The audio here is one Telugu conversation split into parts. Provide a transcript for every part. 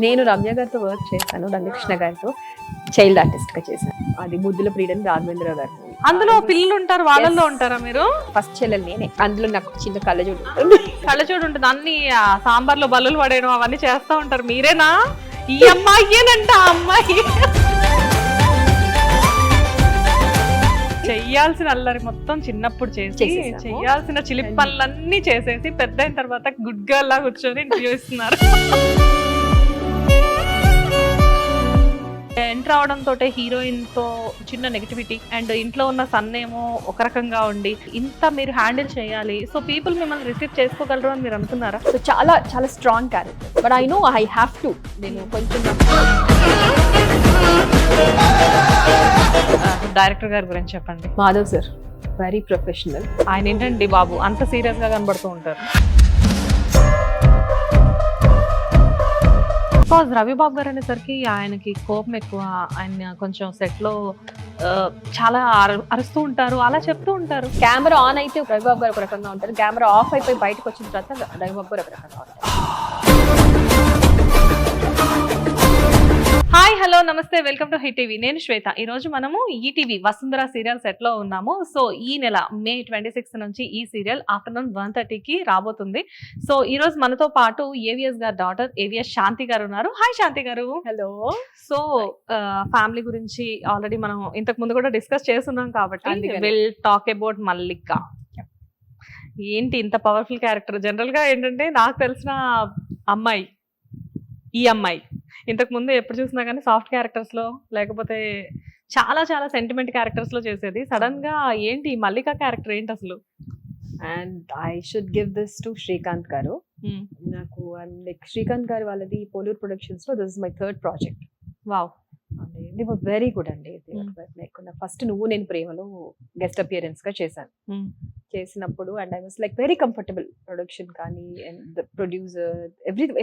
నేను రమ్య గారితో వర్క్ చేశాను, రమ్యకృష్ణ గారితో చైల్డ్ ఆర్టిస్ట్ గా చేశాను. అది ముద్దుల ప్రియుడని రాఘవేంద్ర గారు. అందులో పిల్లలు ఉంటారు, వాళ్ళల్లో ఉంటారా మీరు? ఫస్ట్ చెల్లెలు నేనే. అందులో నాకు చిన్న కళ్ళజోడు ఉంటుంది. కళ్ళజోడు ఉంటుంది. అన్ని సాంబార్లో బల్లులు పడేయడం అవన్నీ చేస్తా ఉంటారు. మీరేనా? ఈ అమ్మాయినంట అమ్మాయి చెయ్యాల్సిన అల్లరి మొత్తం చిన్నప్పుడు చేసి చెయ్యాల్సిన చిలిపి పనులన్నీ చేసేసి పెద్ద అయిన తర్వాత గుడ్ గర్ల్ లా కూర్చొని ఇంటర్వ్యూ ఇస్తున్నారు. ఎంటర్ అవడంతో హీరోయిన్ తో చిన్న నెగటివిటీ అండ్ ఇంట్లో ఉన్న సన్ ఏమో ఒక రకంగా ఉండి ఇంత మీరు హ్యాండిల్ చేయాలి. సో పీపుల్ మిమ్మల్ని రిసీవ్ చేసుకోగలరు అని మీరు అనుకున్నారా? సో చాలా చాలా strong character, but I know I have to. నేను కొంచెం డైరెక్టర్ గారి గురించి చెప్పండి. Madhav sir very professional. ఆయన ఏంటండి బాబు అంత సీరియస్ గా కనబడుతూ ఉంటారు. బికాజ్ రవిబాబు గారు అనేసరికి ఆయనకి కోపం ఎక్కువ. ఆయన కొంచెం సెట్ లో చాలా అరుస్తూ ఉంటారు, అలా చెప్తూ ఉంటారు. కెమెరా ఆన్ అయితే రవిబాబు గారు ఒక రకంగా ఉంటారు, కెమెరా ఆఫ్ అయిపోయి బయటకు వచ్చిన తర్వాత రవిబాబు గారు ఒక రకంగా ఉంటారు. హాయ్, హలో, నమస్తే, వెల్కమ్ టు హిట్ టీవీ. నేను శ్వేత. ఈ రోజు మనము ఈటీవీ వసుంధర సీరియల్ సెట్ లో ఉన్నాము. సో ఈ నెల May 26 నుంచి ఈ సీరియల్ ఆఫ్టర్నూన్ 1:30కి రాబోతుంది. సో ఈ రోజు మనతో పాటు ఏవిఎస్ గారి డాటర్ ఏవిఎస్ శాంతి గారు ఉన్నారు. హాయ్ శాంతి గారు. హలో. సో ఫ్యామిలీ గురించి ఆల్రెడీ మనం ఇంతకు ముందు కూడా డిస్కస్ చేస్తున్నాం కాబట్టి విల్ టాక్ అబౌట్ మల్లిక. ఏంటి ఇంత పవర్ఫుల్ క్యారెక్టర్? జనరల్ గా ఏంటంటే నాకు తెలిసిన అమ్మాయి ఈ అమ్మాయి ఇంతకు ముందు ఎప్పుడు చూసినా కానీ సాఫ్ట్ క్యారెక్టర్స్ లో లేకపోతే చాలా చాలా సెంటిమెంట్ క్యారెక్టర్స్ లో చేసేది. సడన్ గా ఏంటి మల్లిక క్యారెక్టర్ ఏంటి అసలు? And I should give this to Srikanth garu. నాకు లైక్ శ్రీకాంత్ గారు వాళ్ళది పోలూర్ ప్రొడక్షన్స్ లో this is my third project. Wow, they were very good అండి. లైక్ ఫస్ట్ నువ్వు నేను ప్రేమలో గెస్ట్ అపియరెన్స్ గా చేశాను. చేసినప్పుడు and I was like very comfortable. Production కానీ and the producer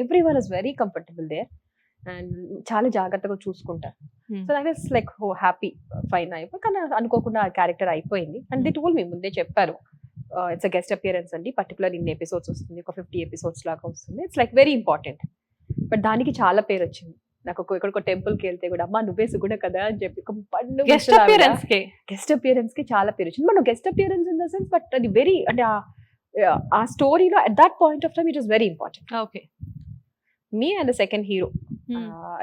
every one is very comfortable there and చాలా జాగ్రత్తగా చూసుకుంటారు. సో ఐ వాస్ లైక్ హో హ్యాపీ, ఫైన్ అయిపోయి. కానీ అనుకోకుండా ఆ క్యారెక్టర్ అయిపోయింది. అండ్ దే టోల్డ్ మీ, ముందే చెప్పారు ఇట్స్ అ గెస్ట్ అపియరెన్స్ అండి, పర్టికులర్ ఇన్ని ఎపిసోడ్స్ వస్తుంది, ఒక 50 ఎపిసోడ్స్ లాగా వస్తుంది, it's like very important. But దానికి చాలా పేరు వచ్చింది. నాకు ఎక్కడికో టెంపుల్ కి వెళ్తే కూడా అమ్మా నువ్వే సుగుణ కదా అని చెప్పి గెస్ట్ అపియరెన్స్ కి చాలా పేరు వచ్చింది. మనం guest appearance in the sense, but అది వెరీ అంటే ఆ స్టోరీలో at that point of time it was very important. Okay. మీ and the second hero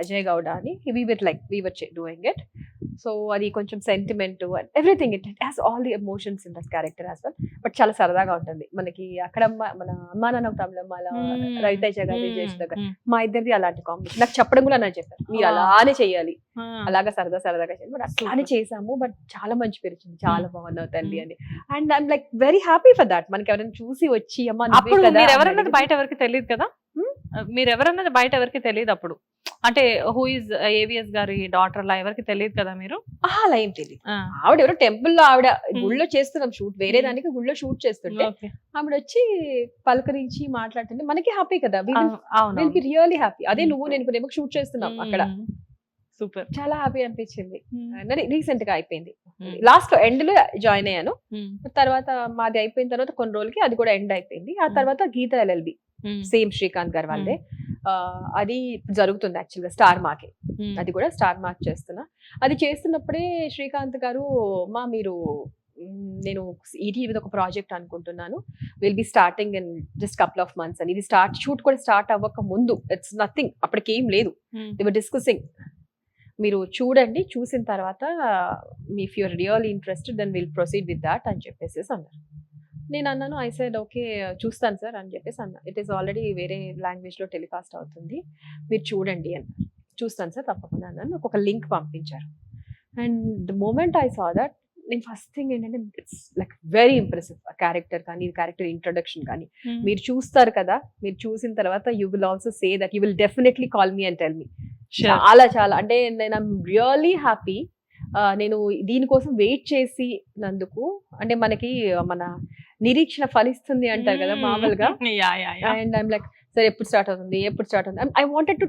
Ajay Gowda అని we were doing it. So అది కొంచెం sentiment and everything, it has all the emotions in that character as well. But చాలా సరదాగా ఉంటుంది మనకి. అక్కడ మన అమ్మా నాన్న తమిళమ్మ రవితేజ గారి చేసిన మా ఇద్దరిది అలాంటి కాంబినేషన్. నాకు చెప్పడం కూడా నాకు చెప్పారు మీరు అలానే చెయ్యాలి, అలాగా సరదాగా చేయాలి. బట్ అట్లానే చేసాము. బట్ చాలా మంచి పేరు వచ్చింది, చాలా బాగున్నావు తల్లి అని. And I'm like very happy for that. మనకి ఎవరైనా చూసి వచ్చి అమ్మా ఎవరన్నది బయట ఎవరికి తెలియదు కదా, మీరు ఎవరన్నది బయట ఎవరికి తెలియదు అప్పుడు. అంటే హూ ఇస్ ఏవిఎస్ గారి డాటర్ లా ఎవరికి తెలియదు కదా మీరు? అలా ఏం తెలియదు. ఆవిడ ఎవరో టెంపుల్ లో, ఆవిడ గుళ్ళో చేస్తున్నాం షూట్, వేరే దానికి గుళ్ళో షూట్ చేస్తుంటే ఆవిడ వచ్చి పలకరించి మాట్లాడుతుంటే మనకి హ్యాపీ కదా, విల్ బి రియల్లీ హ్యాపీ. అదే నువ్వు నేను షూట్ చేస్తున్నాం అక్కడ. సూపర్, చాలా హ్యాపీ అనిపించింది. రీసెంట్ గా అయిపోయింది. లాస్ట్ లో ఎండ్ లో జాయిన్ అయ్యాను. తర్వాత మాది అయిపోయిన తర్వాత కొన్ని రోజులకి అది కూడా ఎండ్ అయిపోయింది. ఆ తర్వాత గీత LLB సేమ్ శ్రీకాంత్ గారు వాళ్ళే, అది జరుగుతుంది యాక్చువల్గా స్టార్ మార్క్. అది కూడా స్టార్ మార్క్ చేస్తున్నా. అది చేస్తున్నప్పుడే శ్రీకాంత్ గారు మీరు నేను ఈటీవీ ఒక ప్రాజెక్ట్ అనుకుంటున్నాను, will be starting in just couple of months అని. ఇది షూట్ కూడా స్టార్ట్ అవ్వక ముందు, ఇట్స్ నథింగ్, అప్పటికేం లేదు. దే వర్ డిస్కసింగ్, మీరు చూడండి, చూసిన తర్వాత if you're really interested then will proceed with that అని చెప్పేసి అన్నారు. నేను అన్నాను, ఐ సెడ్ ఓకే చూస్తాను సార్ అని చెప్పేసి అన్నా. ఇట్ ఈస్ ఆల్రెడీ వేరే లాంగ్వేజ్ లో టెలికాస్ట్ అవుతుంది, మీరు చూడండి అన్నారు. చూస్తాను సార్ తప్పకుండా అన్నాను. నాకు ఒక లింక్ పంపించారు. And the moment I saw that, నేను ఫస్ట్ థింగ్ ఏంటంటే it's like very impressive. Character కానీ క్యారెక్టర్ ఇంట్రొడక్షన్ కానీ మీరు చూస్తారు కదా, మీరు చూసిన తర్వాత you will also say that you will definitely call me and tell me. చాలా చాలా అంటే నేను ఐమ్ రియల్లీ హ్యాపీ. నేను దీనికోసం వెయిట్ చేసినందుకు, అంటే మనకి మన నిరీక్షణ ఫలిస్తుంది అంటారు కదా మామూలుగా. అండ్ ఐమ్ లైక్ సరే ఎప్పుడు స్టార్ట్ అవుతుంది. I wanted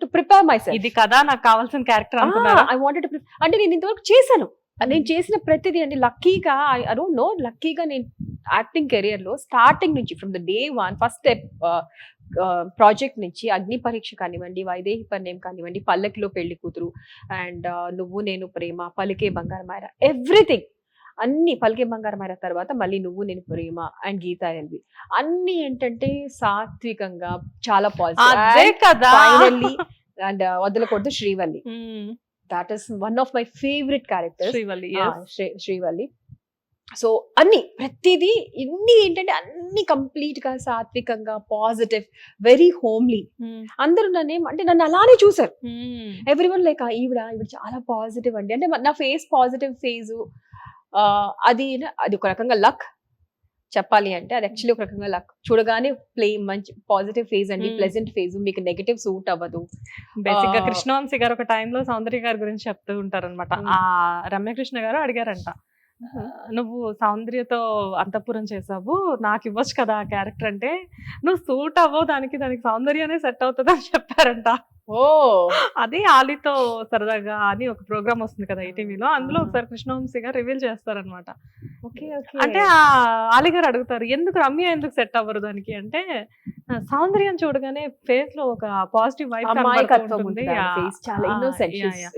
to prepare my self. ఇది కదా నాకు కావాల్సిన క్యారెక్టర్. ఐ వాంటెడ్ టు, అంటే నేను ఇంతవరకు చేశాను, నేను చేసిన ప్రతిదీ అంటే లక్కీగా ఐ డోంట్ నో, లక్కీగా నేను యాక్టింగ్ కెరియర్ లో స్టార్టింగ్ నుంచి from the day 1 first step project నుంచి అగ్ని పరీక్ష కానివ్వండి, వైదేహి పరిణయం కానివ్వండి, పల్లకిలో పెళ్లి కూతురు అండ్ నువ్వు నేను ప్రేమ, పలికే బంగారమార, ఎవ్రీథింగ్ అన్ని, పలికే బంగారమార తర్వాత మళ్ళీ నువ్వు నేను ప్రేమ అండ్ గీతా ఎల్వి, అన్ని ఏంటంటే సాత్వికంగా చాలా అదే కదా. ఫైనల్లీ అండ్ వదలకూడదు Srivalli, that is one of my favourite characters Srivalli. Srivalli. So అన్ని ప్రతిదీ ఇన్ని ఏంటంటే అన్ని కంప్లీట్ గా సాత్వికంగా పాజిటివ్, వెరీ హోమ్లీ. అందరూ అంటే నన్ను అలానే చూసారు. ఎవ్రీవన్ లైక్ ఈవిడ చాలా పాజిటివ్ అండి, అంటే నా ఫేస్ పాజిటివ్ ఫేజ్, అది ఒక రకంగా లక్ చెప్పాలి అంటే, అది యాక్చువల్లీ ఒక రకంగా లక్. చూడగానే మంచి పాజిటివ్ ఫేజ్ అండి, ప్లెజెంట్ ఫేజ్, మీకు నెగటివ్ సూట్ అవ్వదు. బేసిక్ గా కృష్ణవంశీ గారు ఒక టైంలో సౌందర్య గారి గురించి చెప్తూ ఉంటారు అనమాట. ఆ రమ్యకృష్ణ గారు అడిగారంట, నువ్వు సౌందర్యతో అంతఃపురం చేసావు, నాకు ఇవ్వచ్చు కదా ఆ క్యారెక్టర్ అంటే, నువ్వు సూట్ అవ్వవు దానికి సౌందర్యనే సెట్ అవుతుంది అని చెప్పారంట. ఓ అది ఆలీతో సరదాగా అని ఒక ప్రోగ్రామ్ వస్తుంది కదా ఈటీవీలో, అందులో ఒకసారి కృష్ణవంశీ గారు రివీల్ చేస్తారనమాట. అంటే ఆ ఆలీ గారు అడుగుతారు, ఎందుకు రమ్య ఎందుకు సెట్ అవ్వరు దానికి అంటే, సౌందర్యం చూడగానే ఫేస్ లో ఒక పాజిటివ్ వైబ్ ఉంటుంది,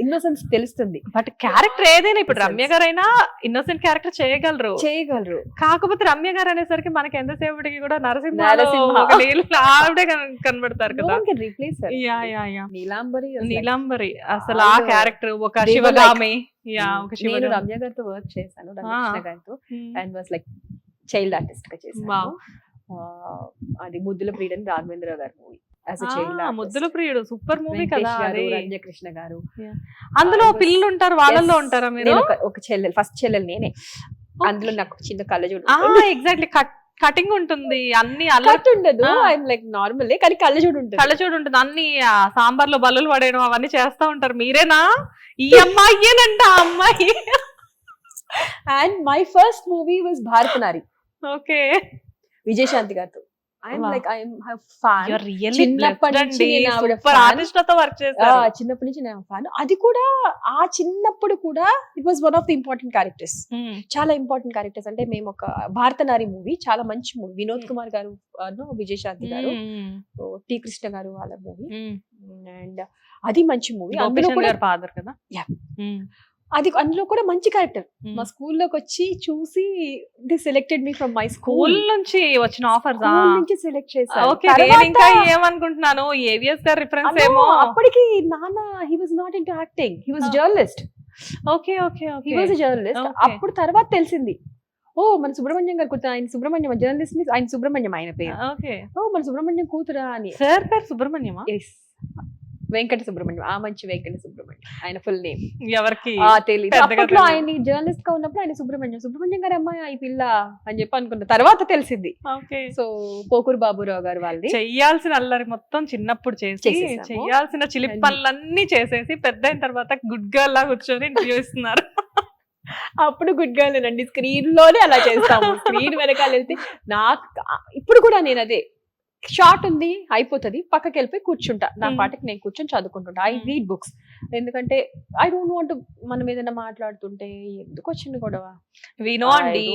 ఇన్నోసెన్స్ తెలుస్తుంది. బట్ క్యారెక్టర్ ఏదైనా ఇప్పుడు రమ్య గారైనా ఇన్నోసెంట్ క్యారెక్టర్ చేయగలరు, కాకపోతే రమ్య గారు అనేసరికి మనకి ఎంతసేపటికి కూడా నరసింహ ఆవిడే కనబడతారు కదా. నీలాంబరి అసలు ఆ క్యారెక్టర్ ఒక శివగామి. నేను రమ్య గారితో వర్క్ చేశాను, రమ్య గారితో, and was like child artist గా చేశాను. అది ముద్దుల ప్రియుడు రాఘవేంద్ర గారి మూవీ. ముద్దుల ప్రియుడు సూపర్ మూవీ కదా. రంజకృష్ణ గారు అందులో పిల్లలు ఉంటారు, వాళ్ళల్లో ఉంటారా మీరు? ఒక చెల్లెలు, ఫస్ట్ చెల్లెలు నేనే. అందులో నాకు చిన్న కళ్ళజోడు, ఎగ్జాక్ట్లీ కటింగ్ ఉంటుంది, అన్ని అలర్ట్ ఉండదు, ఐఎమ్ లైక్ నార్మల్, కానీ కళ్ళజోడు ఉంటుంది, అన్ని సాంబార్ లో బల్లులు పడేయడం అవన్నీ చేస్తా ఉంటారు. మీరేనా ఈ అమ్మాయినంట అమ్మాయి? And my first movie was Bharatanari. Okay, Vijayashanti గారితో. చిన్నప్పటి నుంచి నేను ఫ్యాన్. అది కూడా ఆ చిన్నప్పుడు కూడా it was one of the important characters, చాలా ఇంపార్టెంట్ క్యారెక్టర్స్. అంటే మేము ఒక భారతనారి మూవీ, చాలా మంచి మూవీ, వినోద్ కుమార్ గారు, విజయశాంతి గారు, టి కృష్ణ గారు వాళ్ళ మూవీ, అండ్ అది మంచి మూవీ. అందులో కూడా ఫాదర్ కదా, అందులో కూడా మంచి క్యారెక్టర్. మా స్కూల్లోకి వచ్చి చూసి the selected me from my school నుంచి వచ్చిన ఆఫర్ నుంచి సెలెక్ట్ చేశారు. ఇంకా ఏమనుకుంటున్నాను, ఏవిఎస్ గారు రిఫరెన్స్ ఏమో. అప్పటికి నాన్న he was naught into acting, he was journalist. Okay, he was journalist. అప్పుడు తర్వాత తెలిసింది, మన సుబ్రహ్మణ్యం గారు కూతురు, ఆయన సుబ్రహ్మణ్యం జర్నలిస్ట్, ఆయన సుబ్రహ్మణ్యం ఆయన పేరు. మన సుబ్రహ్మణ్యం కూతురా అని. సార్ పేరు సుబ్రహ్మణ్యమా? వెంకట సుబ్రహ్మణ్యం, ఆ మంచి వెంకట సుబ్రహ్మణ్యం ఆయన ఫుల్ నేమ్ ఎవరికి తెలియదు. అప్పట్లో ఆయన జర్నలిస్ట్ గా ఉన్నప్పుడు ఆయన సుబ్రహ్మణ్యం గారి అమ్మాయి ఈ పిల్ల అని చెప్పి అనుకున్న తర్వాత తెలిసింది. సో పోకూరు బాబురావు గారు వాళ్ళది. చెయ్యాల్సిన అల్లరి మొత్తం చిన్నప్పుడు చేసి, చెయ్యాల్సిన చిలిపి పనులన్నీ చేసేసి పెద్ద అయిన తర్వాత గుడ్ గర్ల్ లా కూర్చొని ఇంటర్వ్యూ ఇస్తున్నారు. అప్పుడు గుడ్ గర్ల్ అండి, స్క్రీన్ లోనే అలా చేస్తాము. స్క్రీన్ వెనకాల వెళ్తే నాకు ఇప్పుడు కూడా నేను అదే, షార్ట్ ఉంది అయిపోతుంది, పక్కకి వెళ్ళిపోయి కూర్చుంటా, నా పాటకి నేను కూర్చొని చదువుకుంటుంటా. ఐ రీడ్ బుక్స్, ఎందుకంటే ఐ డోంట్ వాంట్ మనం ఏదైనా మాట్లాడుతుంటే ఎందుకు వచ్చింది గొడవ. వి నో అండి,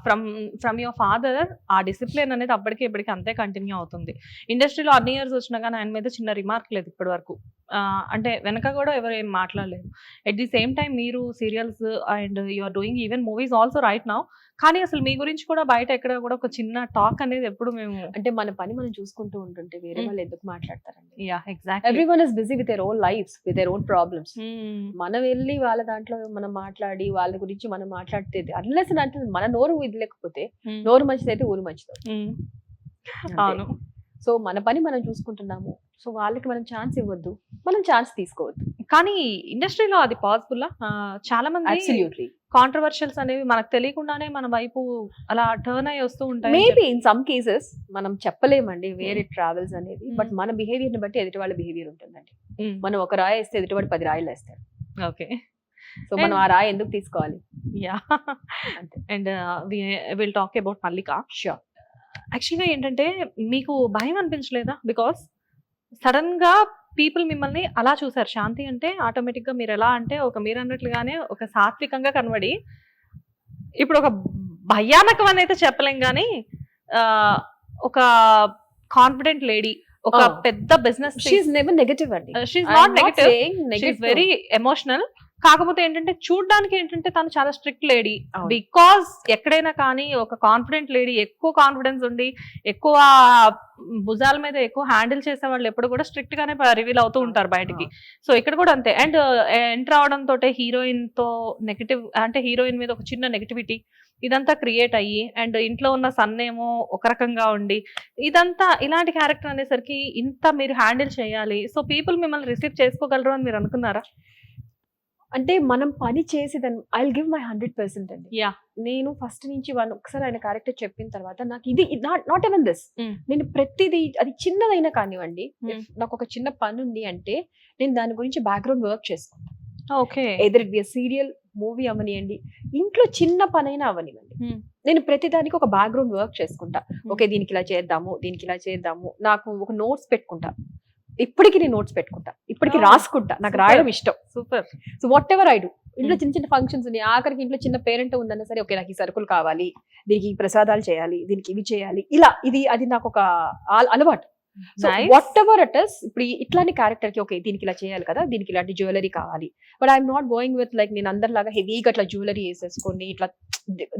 ఫ్రమ్ యువర్ ఫాదర్ ఆ డిసిప్లిన్ అనేది అప్పటికి ఇప్పటికి అంతే కంటిన్యూ అవుతుంది. ఇండస్ట్రీలో అన్ని ఇయర్స్ వచ్చినా కానీ ఆయన మీద చిన్న రిమార్క్ లేదు ఇప్పటి వరకు, అంటే వెనక కూడా ఎవరు ఏం మాట్లాడలేదు. ఎట్ ది సేమ్ టైం మీరు serials and you are doing even movies also right now, కానీ అసలు మీ గురించి కూడా బయట ఎక్కడ కూడా ఒక చిన్న టాక్ అనేది ఎప్పుడు మేము, అంటే మన పని మనం చూసుకుంటూ ఉంటుంటే వేరే వాళ్ళు ఎందుకు మాట్లాడతారండి. Exactly, everyone is busy with their own lifes, with their own problems. మనం వెళ్ళి వాళ్ళ దాంట్లో మనం మాట్లాడి వాళ్ళ గురించి మనం మాట్లాడితే, అన్లెస్ అంటే మన నోరు ఇది లేకపోతే, నోరు మంచిదైతే ఊరు మంచిది. అవును. సో మన పని మనం చూసుకుంటున్నాము, సో వాళ్ళకి మనం ఛాన్స్ ఇవ్వద్దు, మనం ఛాన్స్ తీసుకోవద్దు. కానీ ఇండస్ట్రీలో అది పాసిబుల్? చాలా మంది కాంట్రవర్షియల్స్ అనేవి మనకు తెలియకుండానే మన వైపు అలా టర్న్ అయ్యి వస్తూ ఉంటాయి. మేబీ ఇన్ సమ్ కేసెస్ మనం చెప్పలేమండి వేర్ ఇట్ ట్రావెల్స్ అనేది, బట్ మన బిహేవియర్ ని బట్టి ఎదుటి వాళ్ళ బిహేవియర్ ఉంటుందండి. మనం ఒక రాయి వేస్తే ఎదుటివాడు 10 రాయిలు వేస్తారు. ఓకే, సో మనం ఆ రాయి ఎందుకు తీసుకోవాలి? And will talk about Mallika. Sure. యాక్చువల్గా ఏంటంటే మీకు భయం అనిపించలేదా? బికాస్ సడన్ గా పీపుల్ మిమ్మల్ని అలా చూసారు. శాంతి అంటే ఆటోమేటిక్ గా మీరు ఎలా అంటే మీరు అన్నట్లుగానే ఒక సాత్వికంగా కనబడి, ఇప్పుడు ఒక భయానకం అని అయితే చెప్పలేం కానీ ఒక కాన్ఫిడెంట్ లేడీ, ఒక Oh. పెద్ద బిజినెస్, షీఈ్ నెవర్ నెగటివ్ అండి. She's I'm not not negative, saying negative. Very emotional. కాకపోతే ఏంటంటే చూడ్డానికి ఏంటంటే తను చాలా స్ట్రిక్ట్ లేడీ. అవును. బికాస్ ఎక్కడైనా కానీ ఒక కాన్ఫిడెంట్ లేడీ, ఎక్కువ కాన్ఫిడెన్స్ ఉండి ఎక్కువ భుజాల మీద ఎక్కువ హ్యాండిల్ చేసే వాళ్ళు ఎప్పుడు కూడా స్ట్రిక్ట్ గానే రివీల్ అవుతూ ఉంటారు బయటికి. సో ఇక్కడ కూడా అంతే. అండ్ ఎంటర్ అవడం తోటే హీరోయిన్ తో నెగటివ్, అంటే హీరోయిన్ మీద ఒక చిన్న నెగటివిటీ ఇదంతా క్రియేట్ అయ్యి, అండ్ ఇంట్లో ఉన్న సన్ ఏమో ఒక రకంగా ఉండి, ఇదంతా ఇలాంటి క్యారెక్టర్ అనేసరికి ఇంత మీరు హ్యాండిల్ చేయాలి. సో పీపుల్ మిమ్మల్ని రిసీవ్ చేసుకోగలరు అని మీరు అనుకున్నారా? అంటే మనం పని చేసేదాన్ని ఐ విల్ గివ్ మై 100% అండి. యా. నేను ఫస్ట్ నుంచి ఒకసారి ఆయన క్యారెక్టర్ చెప్పిన తర్వాత నాకు ఇది నాట్ ఎవెన్ దిస్, Mm. నేను ప్రతిదీ అది చిన్నదైనా కానివ్వండి, Mm. if నాకు ఒక చిన్న పని ఉంది అంటే నేను దాని గురించి బ్యాక్గ్రౌండ్ వర్క్ చేసుకుంటాను. Okay. Either it be serial, movie అవనివ్వండి, ఇంట్లో చిన్న పనైనా అవనివ్వండి, నేను ప్రతిదానికి ఒక బ్యాక్గ్రౌండ్ వర్క్ చేసుకుంటా. ఓకే, దీనికి ఇలా చేద్దాము, దీనికి ఇలా చేద్దాము, నాకు ఒక నోట్స్ పెట్టుకుంటా. ఇప్పటికి నేను నోట్స్ పెట్టుకుంటా, ఇప్పటికి Oh, రాసుకుంటా, నాకు super. రాయడం ఇష్టం. Super. So what ever I do, ఇంట్లో చిన్న చిన్న ఫంక్షన్స్ ఉన్నాయి, ఆఖరికి ఇంట్లో చిన్న పేరెంట్ ఉందన్నా సరే, ఓకే నాకు ఈ సరుకులు కావాలి, దీనికి ఈ ప్రసాదాలు చేయాలి, దీనికి ఇవి చేయాలి, ఇలా ఇది అది నాకు ఒక అలవాటు. So Nice. What ever it is, ఇప్పుడు ఇట్లాంటి క్యారెక్టర్ కి ఓకే దీనికి ఇలా చేయాలి కదా, దీనికి ఇలాంటి జ్యువెలరీ కావాలి, but I'm not going with like నేను అందరిలాగా హెవీగా ఇట్లా జ్యువెలరీ వేసేసుకొని ఇట్లా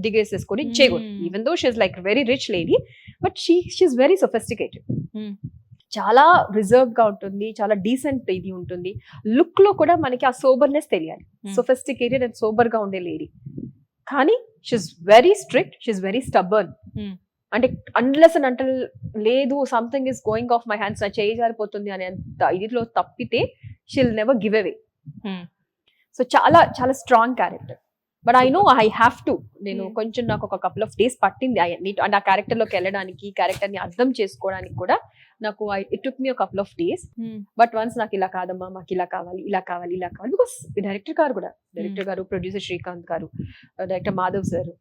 దిగేసేసుకొని చేయకూడదు. Even though she's like very rich lady, but she's very sophisticated. చాలా రిజర్వ్ గా ఉంటుంది, చాలా డీసెంట్ ఇది ఉంటుంది. లుక్ లో కూడా మనకి ఆ సోబర్నెస్ తెలియాలి, సొఫిస్టికేటెడ్ అండ్ సోబర్ గా ఉండే లేడీ. కానీ she's very strict, she's very stubborn. అంటే అన్లెస్ అండ్ అంటల్ లేదు something is going off my hands, నా చేయి జారిపోతుంది అనే అంత ఇదిలో తప్పితే she will never give away. So చాలా చాలా strong character, but I know I have to. నేను కొంచెం నాకు ఒక కపుల్ ఆఫ్ డేస్ పట్టింది అంటే ఆ క్యారెక్టర్ లోకి వెళ్ళడానికి, క్యారెక్టర్ ని అర్థం చేసుకోవడానికి కూడా నాకు it took me couple of days. But once నాకు ఇలా కాదమ్మా, మాకు ఇలా కావాలి, ఇలా కావాలి, ఇలా కావాలి, బికాస్ డైరెక్టర్ గారు, ప్రొడ్యూసర్ శ్రీకాంత్ గారు, director Madhav sir,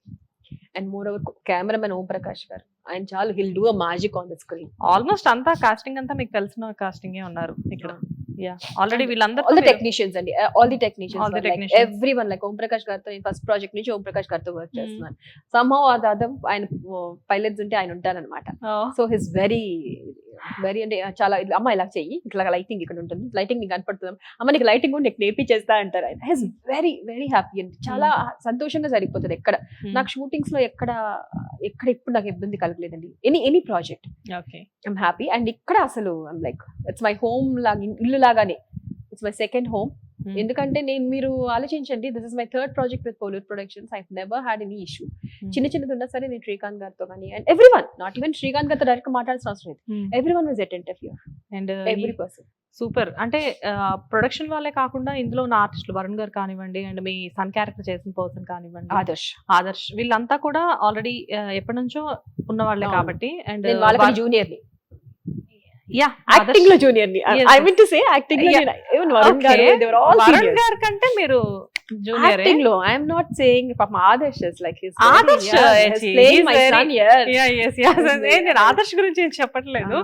and more over cameraman Om Prakash గారు, ఆయన చాలు hill do a magic on the screen. Almost అంతా కాస్టింగ్ అంతా మీకు తెలిసిన కాస్టింగ్ ఉన్నారు ఇక్కడ. యా, ఆల్రెడీ వీళ్ళందరూ ఆల్ ది టెక్నీషియన్స్ అండి, all the All the technicians, technicians. Everyone. Like Om Prakash గారితో నేను ఫస్ట్ ప్రాజెక్ట్ నుంచి ఓం ప్రకాష్ గారితో వర్క్ చేస్తున్నాను. సమ్హౌ అదర్ ఆయన పైలట్స్ ఉంటే ఆయన ఉంటారనమాట. సో హిస్ వెరీ అంటే చాలా అమ్మ ఇలా చెయ్యి, ఇట్లా లైటింగ్ ఇక్కడ ఉంటుంది, లైటింగ్ నీకు కనపడుతుంది, అమ్మ నీకు లైటింగ్ కూడా నీకు నేర్పించేస్తా అంటారు. ఆయన హిస్ వెరీ వెరీ హ్యాపీ అండి, చాలా సంతోషంగా సరిపోతుంది. ఎక్కడ నాకు షూటింగ్స్ లో ఎక్కడ ఇప్పుడు నాకు ఇబ్బంది కలగలేదండి. Any project okay, I'm happy. And ఇక్కడ అసలు I'm like it's my home లాగా, ఇల్లు లాగానే, ఇట్స్ మై సెకండ్ హోమ్. ఎందుకంటే మీరు ఆలోచించండి, this is my third project with Polur productions. I never had any issue. చిన్నది ఉన్నా సరే నేను శ్రీకాంత్ గారితో కానీ, and everyone, not even Srikanth గారితో డైరెక్ట్ మాట్లాడాల్సిన అవసరం లేదు, everyone was attentive here, and every person. Super. అంటే ప్రొడక్షన్ వాళ్ళే కాకుండా ఇందులో ఉన్న ఆర్టిస్టులు వరుణ్ గారు కానివ్వండి, అండ్ మీ సన్ క్యారెక్టర్ చేసిన పర్సన్ కానివ్వండి, ఆదర్శ్, వీళ్ళంతా కూడా ఆల్రెడీ ఎప్పటి నుంచో ఉన్న వాళ్ళే కాబట్టి. అండ్ వాళ్ళకి జూనియర్ ని, యా, యాక్టింగ్ లో జూనియర్ ని, I mean to say acting లో even వరుణ్ గారు, they were all Varun seniors. గారి కంటే మీరు జూనియర్. Acting లో I am not saying పాపం Adarsh is like his Adarsh playing my son here. నేను ఆదర్శ్ గురించి ఏం చెప్పట్లేదు,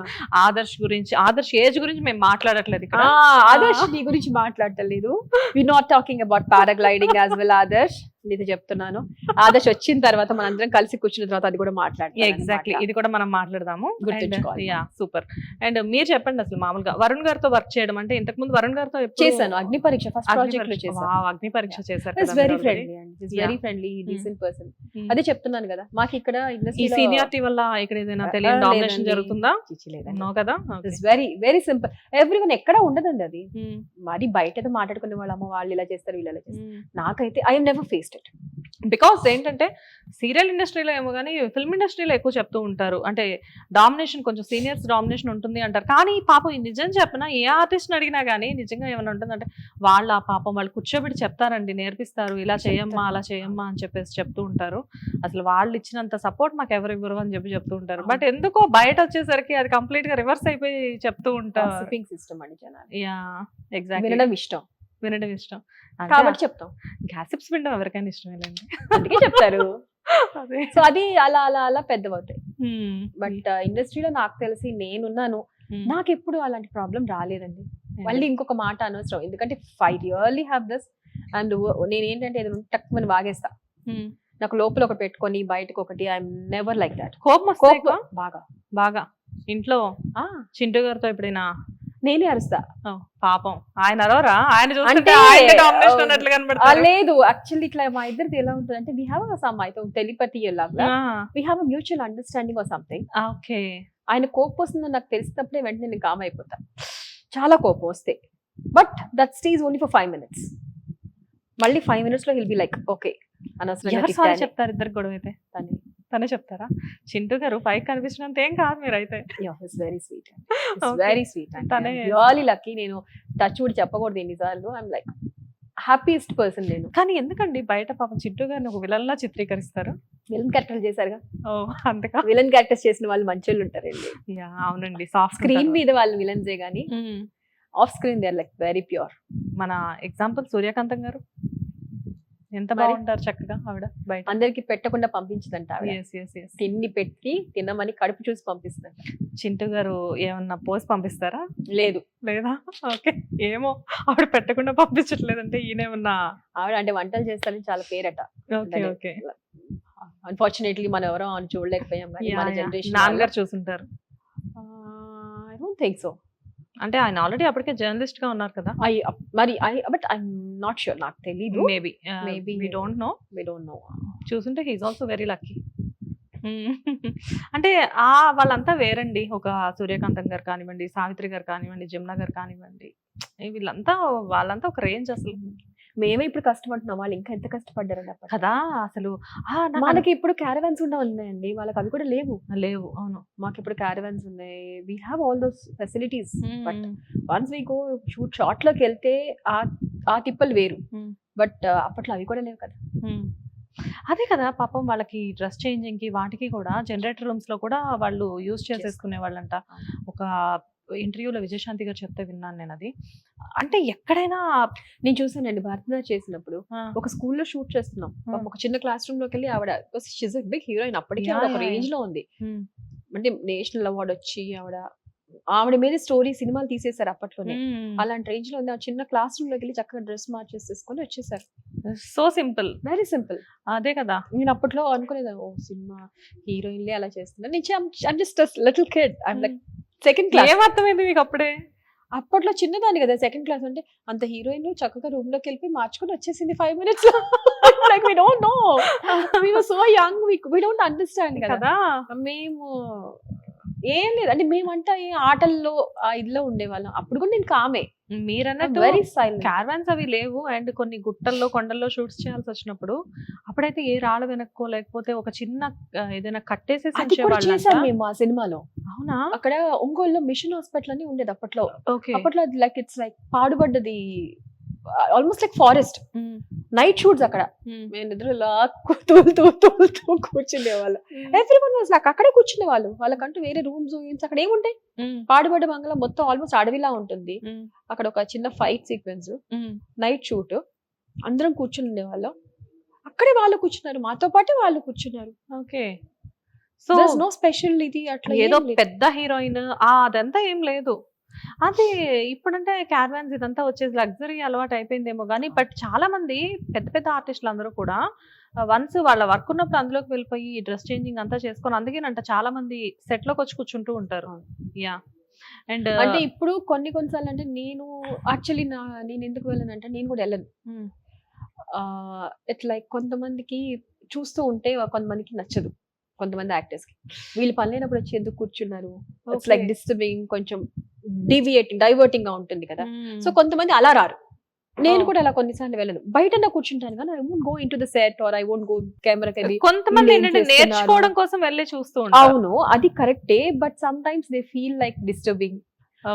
ఆదర్శ్ ఏజ్ గురించి మేము మాట్లాడట్లేదు ఇక్కడ. ఆదర్శ్ నీ గురించి మాట్లాడలేదు. We not talking about paragliding as well. Adarsh నీతో చెప్తున్నాను, ఆదర్శ్ వచ్చిన తర్వాత మన అందరం కలిసి కూర్చున్న తర్వాత అది కూడా మాట్లాడతాం. ఎగ్జాక్ట్లీ, ఇది కూడా మనం మాట్లాడదాము. గుర్తుంచుకోవాలి. Yeah, super. అండ్ మీరు చెప్పండి అసలు మామూలుగా వరుణ్ గారితో వర్క్ చేయడం అంటే, ఇంతకు ముందు వరుణ్ గారితో చేశాను, అగ్ని పరీక్ష ఫస్ట్ ప్రాజెక్ట్ లో చేశాను. అగ్ని పరీక్ష చేశారు. It's very friendly and it's very friendly, decent person. అదే చెప్తున్నాను కదా, మాకు ఇక్కడ ఈ ఇండస్ట్రీ సీనియారిటీ వల్ల ఇక్కడ ఏదైనా తెలియని డామినేషన్ జరుగుతుందా? నో కదా. It's very very simple. Everyone ఎక్కడ ఉండదండి అది. మరి బయట మాట్లాడుకునే వాళ్ళమ్మ వాళ్ళు ఇలా చేస్తారు, వీళ్ళు ఇలా చేస్తారు. నాకైతే I never faced it. Because ఏంటంటే సీరియల్ ఇండస్ట్రీలో ఏమో కానీ ఫిల్మ్ ఇండస్ట్రీలో ఎక్కువ చెప్తూ ఉంటారు, అంటే డామినేషన్, కొంచెం సీనియర్స్ డామినేషన్ ఉంటుంది అంటారు. కానీ పాపం నిజం చెప్పినా ఏ ఆర్టిస్ట్ని అడిగినా కానీ నిజంగా ఏమైనా ఉంటుందంటే వాళ్ళ పాపం వాళ్ళు కూర్చోబెట్టి చెప్తారండి, నేర్పిస్తారు, ఇలా చేయమ్మా అలా చేయమ్మా అని చెప్పేసి చెప్తూ ఉంటారు. అసలు వాళ్ళు ఇచ్చినంత సపోర్ట్ మాకు ఎవరు ఇవ్వరు అని చెప్తూ ఉంటారు. బట్ ఎందుకో బయట వచ్చేసరికి అది కంప్లీట్ గా రివర్స్ అయిపోయి చెప్తూ ఉంటారు. సిస్టమ్ అండి జనాలు. Yeah, exactly. వినడం ఇష్టం కాబట్టి చెప్తాం. గ్యాసిప్స్ వినడం ఎవరికైనా ఇష్టమేలండి, అందుకే చెప్తారు. సో అది అలా అలా అలా పెద్దవవుతాయి. బట్ ఇండస్ట్రీలో నాకు తెలిసి నేనున్నాను, నాకు ఎప్పుడు అలాంటి ప్రాబ్లం రాలేదండి. మళ్ళీ ఇంకొక మాట అనవసరం, ఎందుకంటే 5 years హ్యావ్ దిస్. అండ్ నేను ఏంటంటే ఏదైనా టక్కుమని వాగేస్తా, నాకు లోపల ఒకటి పెట్టుకొని బయటకు ఒకటి. I'm never like that. కోపం బాగా బాగా ఇంట్లో ఆ, చింటూ గారితో ఎప్పుడైనా నేనే అరుస్తా. పాపం ఆయన అరవరా? ఆయన చూస్తుంటే అంటే, ఆయనకే domination అన్నట్లు కనబడతారు. లేదు యాక్చువల్లీ ఇట్లా మా ఇద్దరిది ఎలా ఉంటుంది అంటే వీ హ్యావ్ సమ్ అయితే టెలిపతి లాగా we have mutual understanding or something. Okay. ఆయన కోపం వస్తుందని నాకు తెలిసినప్పుడే వెంటనే నేను కామ్ అయిపోతా, చాలా కోపం వస్తే. But that stage only for 5 minutes. మళ్ళీ 5 minutes లో హిల్ బి లైక్ ఓకే అనవసరంగా ఎవరు సారీ తిట్టాను. చెప్తారు ఇద్దరు గొడవ అయితే? తనే. తనే చెప్తారా? చింటూ గారు పైకి కనిపించినంత ఏం కాదు మీరైతే. Very sweet, Okay. Very sweet. తనే. Really lucky. నేను టచ్ కూడా చెప్పకూడదు ఎన్నిసార్లు. ఐఎమ్ లైక్ హ్యాపీయెస్ట్ పర్సన్ నేను. కానీ ఎందుకండి బయట పాపం చింటూ గారిని ఒక విలన్ లా చిత్రీకరిస్తారు? విలన్ క్యారెక్టర్ చేశారుగా. అంతగా విలన్ క్యారెక్టర్స్ చేసిన వాళ్ళు మంచోళ్ళు ఉంటారండి. అవునండి. సాఫ్ట్ స్క్రీన్ మీద వాళ్ళు విలన్సే గానీ off screen they are like very pure. మన ఎగ్జాంపుల్ సూర్యకాంతం గారు ఎంత మరి? బాగుంటారు చక్కగా ఆవిడ బయట. అందరికి పెట్టకుండా పంపించదంట ఆవిడ. Yes, yes, yes. తిండి పెట్టి తినమని కడుపు చూసి పంపిస్తుందంట. చింటూ గారు ఏమన్నా పోసి పంపిస్తారా? లేదు, లేదా? ఓకే. ఏమో ఆవిడ పెట్టకుండా పంపించట్లేదంటే ఈయనేమన్నా. ఆవిడ అంటే వంటలు చేస్తారని చాలా పేరట. Okay, okay. అన్ఫార్చునేట్లీ మనం ఎవరో అని చూడలేకపోయాం కానీ మన జనరేషన్. నాన్నగారు చూసుంటారు. I don't think so. అంటే ఆయన ఆల్రెడీ అప్పటికే జర్నలిస్ట్ గా ఉన్నారు కదా. బట్ ఐఎమ్ నాట్ షూర్, నాకు తెలీదు. Maybe Maybe. We don't know. We don't know. చూసుంటే హీఈస్ ఆల్సో వెరీ లక్కీ. అంటే వాళ్ళంతా వేరండి. ఒక సూర్యకాంతం గారు కానివ్వండి, సావిత్రి గారు కానివ్వండి, జమున గారు కానివ్వండి, వాళ్ళంతా ఒక రేంజ్ అసలు. మేమే ఇప్పుడు కష్టపడుతున్నాం, వాళ్ళు ఇంకా ఎంత కష్టపడ్డారండి అప్పుడు కదా అసలు. మనకి ఇప్పుడు క్యారవాన్స్ కూడా ఉన్నాయండి, వాళ్ళకి అవి కూడా లేవు. లేవు. అవును. మాకు ఇప్పుడు క్యారవాన్స్ ఉన్నాయి, we have all those facilities. But once we go short లోకి వెళ్తే ఆ తిప్పలు వేరు. బట్ అప్పట్లో అవి కూడా లేవు కదా. అదే కదా పాపం వాళ్ళకి డ్రెస్ చేంజింగ్ కి వాటికి కూడా జనరేటర్ రూమ్స్ లో కూడా వాళ్ళు యూజ్ చేసేసుకునే వాళ్ళంట. ఒక ఇంటర్వ్యూలో విజయశాంతి గారు చెప్తే విన్నాను నేను అది. అంటే ఎక్కడైనా నేను చూసానండి భారతనాట్యం చేసినప్పుడు ఒక స్కూల్లో షూట్ చేస్తున్నాం. ఒక చిన్న క్లాస్ రూమ్ లోకి వెళ్ళి ఆవిడ బిగ్ హీరోయిన్ అప్పటికే ఆవిడ ఒక రేంజ్ లో ఉంది. అంటే నేషనల్ అవార్డ్ వచ్చి ఆవిడ మీద స్టోరీ సినిమాలు తీసేశారు అప్పట్లోనే. అలాంటి రేంజ్ లో ఉంది. ఆ చిన్న క్లాస్ రూమ్ లోకి వెళ్ళి చక్కగా డ్రెస్ మార్చేసేసుకొని వచ్చేసారు. So simple, very simple. అదే కదా. నేను అప్పట్లో అనుకునేది ఓ సినిమా హీరోయిన్లే అలా చేస్తున్నారు. నేను just little kid, I'm like second class. ఏమర్థమైంది మీకు అప్పుడే? అప్పట్లో చిన్నదాన్ని కదా, సెకండ్ క్లాస్ అంటే. అంత హీరోయిన్ చక్కగా రూమ్ లోకి వెళ్ళి మార్చుకొని వచ్చేసింది 5 minutes లో. Like we don't know, we were so young, we don't understand కదా. మేము ఏం లేదు అంటే మేమంతా ఆటల్లో ఇదిలో ఉండేవాళ్ళం. అప్పుడు కూడా నేను కామే. మీరన్నట్టు వెరీ సైలెంట్. క్యారవాన్స్ అవి లేవు. అండ్ కొన్ని గుట్టల్లో కొండల్లో షూట్స్ చేయాల్సి వచ్చినప్పుడు అప్పుడైతే ఏ రాళ్ళ వెనక్కో లేకపోతే ఒక చిన్న ఏదైనా కట్టేసేసి చేసాం మేము ఆ సినిమాలో. అవునా? అక్కడ ఒంగోలులో మిషన్ హాస్పిటల్ అని ఉండేది అప్పట్లో. ఓకే. అప్పట్లో లైక్ ఇట్స్ లైక్ పాడుబడ్డది, almost like forest. Night shoots అక్కడ. మేము నిద్రలో తూలుతూ కూర్చునే వాళ్ళు. ఎవ్రీవన్ వాజ్ లైక్ అక్కడే కూర్చునే వాళ్ళు. వాళ్ళకంటూ వేరే రూమ్స్ అక్కడ ఏముంటాయి. పాడుబడ్డ బంగ్లా మొత్తం ఆల్మోస్ట్ అడవిలా ఉంటుంది. అక్కడ ఒక చిన్న ఫైట్ సీక్వెన్స్, నైట్ షూట్, అందరం కూర్చుని ఉండేవాళ్ళం. అక్కడే వాళ్ళు కూర్చున్నారు, మాతో పాటు వాళ్ళు కూర్చున్నారు. ఓకే. సో నో స్పెషల్ ఇది అట్లా ఏదో పెద్ద హీరోయిన్ అదంతా ఏం లేదు. అదే ఇప్పుడంటే క్యారవాన్స్ ఇదంతా వచ్చేసి లగ్జరీ అలవాటు అయిపోయిందేమో కానీ, బట్ చాలా మంది పెద్ద పెద్ద ఆర్టిస్టులు అందరూ కూడా వన్స్ వాళ్ళ వర్క్ ఉన్నప్పుడు అందులోకి వెళ్ళిపోయి డ్రెస్ చేంజింగ్ అంతా చేసుకొని, అందుకేనంట చాలా మంది సెట్ లోకి వచ్చి కూర్చుంటూ ఉంటారు. యా. అండ్ అంటే ఇప్పుడు కొన్నిసార్లు అంటే నేను యాక్చువల్లీ నేను ఎందుకు వెళ్ళానంటే నేను కూడా వెళ్ళను. ఇట్స్ లైక్ కొంతమందికి చూస్తూ ఉంటే కొంతమందికి నచ్చదు. కొంతమంది యాక్టర్స్ కి వీళ్ళు పని లేనప్పుడు వచ్చి ఎందుకు కూర్చున్నారు, ఇట్స్ లైక్ డిస్టర్బింగ్, కొంచెం డైవర్టింగ్ గా ఉంటుంది కదా. సో కొంతమంది అలా రారు. నేను కూడా అలా కొన్నిసార్లు వెళ్ళను, బయట కూర్చుంటాను కానీ I won't go into the set or I won't go camera కి. కొంతమంది ఏంటంటే నేర్చుకోవడం కోసం వెళ్ళి చూస్తూ ఉంటారు. అవును, అది కరెక్టే. But sometimes they feel like disturbing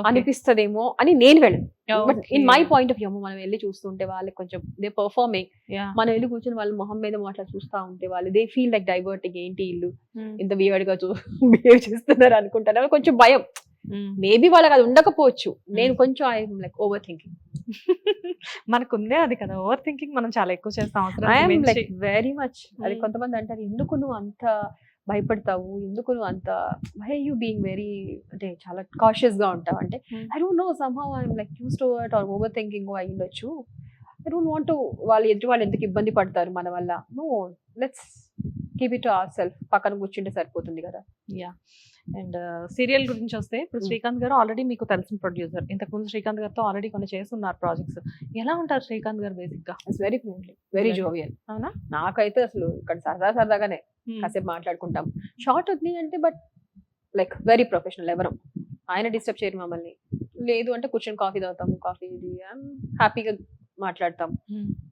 అనిపిస్తదేమో అని నేను వెళ్ళను. But in my point of view మనం వెళ్ళి చూస్తుంటే వాళ్ళకి కొంచెం దే పర్ఫార్మింగ్, మనం వెళ్ళి కూర్చొని వాళ్ళ మొహం మీద అట్లా చూస్తా ఉంటే వాళ్ళు దే ఫీల్ లైక్ డైవర్టింగ్, ఏంటి ఇల్లు ఇంత వియర్డ్ గా బిహేవ్ చేస్తున్నారు అనుకుంటారు. కొంచెం భయం. మేబీ వాళ్ళకి అది ఉండకపోవచ్చు. నేను కొంచెం ఐ లైక్ ఓవర్ థింకింగ్. మనకుందే అది కదా, ఓవర్ థింకింగ్ మనం చాలా ఎక్కువ చేస్తాం. Like very much. అది కొంతమంది అంటారు ఎందుకు నువ్వు అంత భయపడతావు, ఎందుకు నువ్వు అంత వై యూ బీయింగ్ వెరీ అంటే చాలా కాషియస్ గా ఉంటావు అంటే, I don't know somehow I'm like used to it or over thinking అయి ఉండొచ్చు. ఐ డోంట్ వాంట్ టు వాళ్ళు ఎందుకు ఇబ్బంది పడతారు మన వల్ల. No, let's keep it ourself, పక్కన కూర్చుంటే సరిపోతుంది కదా. యా. అండ్ సీరియల్ గురించి వస్తే ఇప్పుడు శ్రీకాంత్ గారు ఆల్రెడీ మీకు తెలిసిన ప్రొడ్యూసర్, ఇంతకుముందు శ్రీకాంత్ గారితో ఆల్రెడీ కొన్ని చేస్తున్నారు ప్రాజెక్ట్స్. ఎలా ఉంటారు శ్రీకాంత్ గారు బేసిక్ గా? It's very friendly, very jovial. అవునా? నాకైతే అసలు ఇక్కడ సరదాగానే కాసేపు మాట్లాడుకుంటాం, షార్ట్ వద్దు అంటే, బట్ లైక్ వెరీ ప్రొఫెషనల్. ఎవరు ఆయన డిస్టర్బ్ చేయరు మమ్మల్ని. లేదు అంటే కూర్చొని కాఫీ తాగుతాం, కాఫీ హ్యాపీగా మాట్లాడతాం.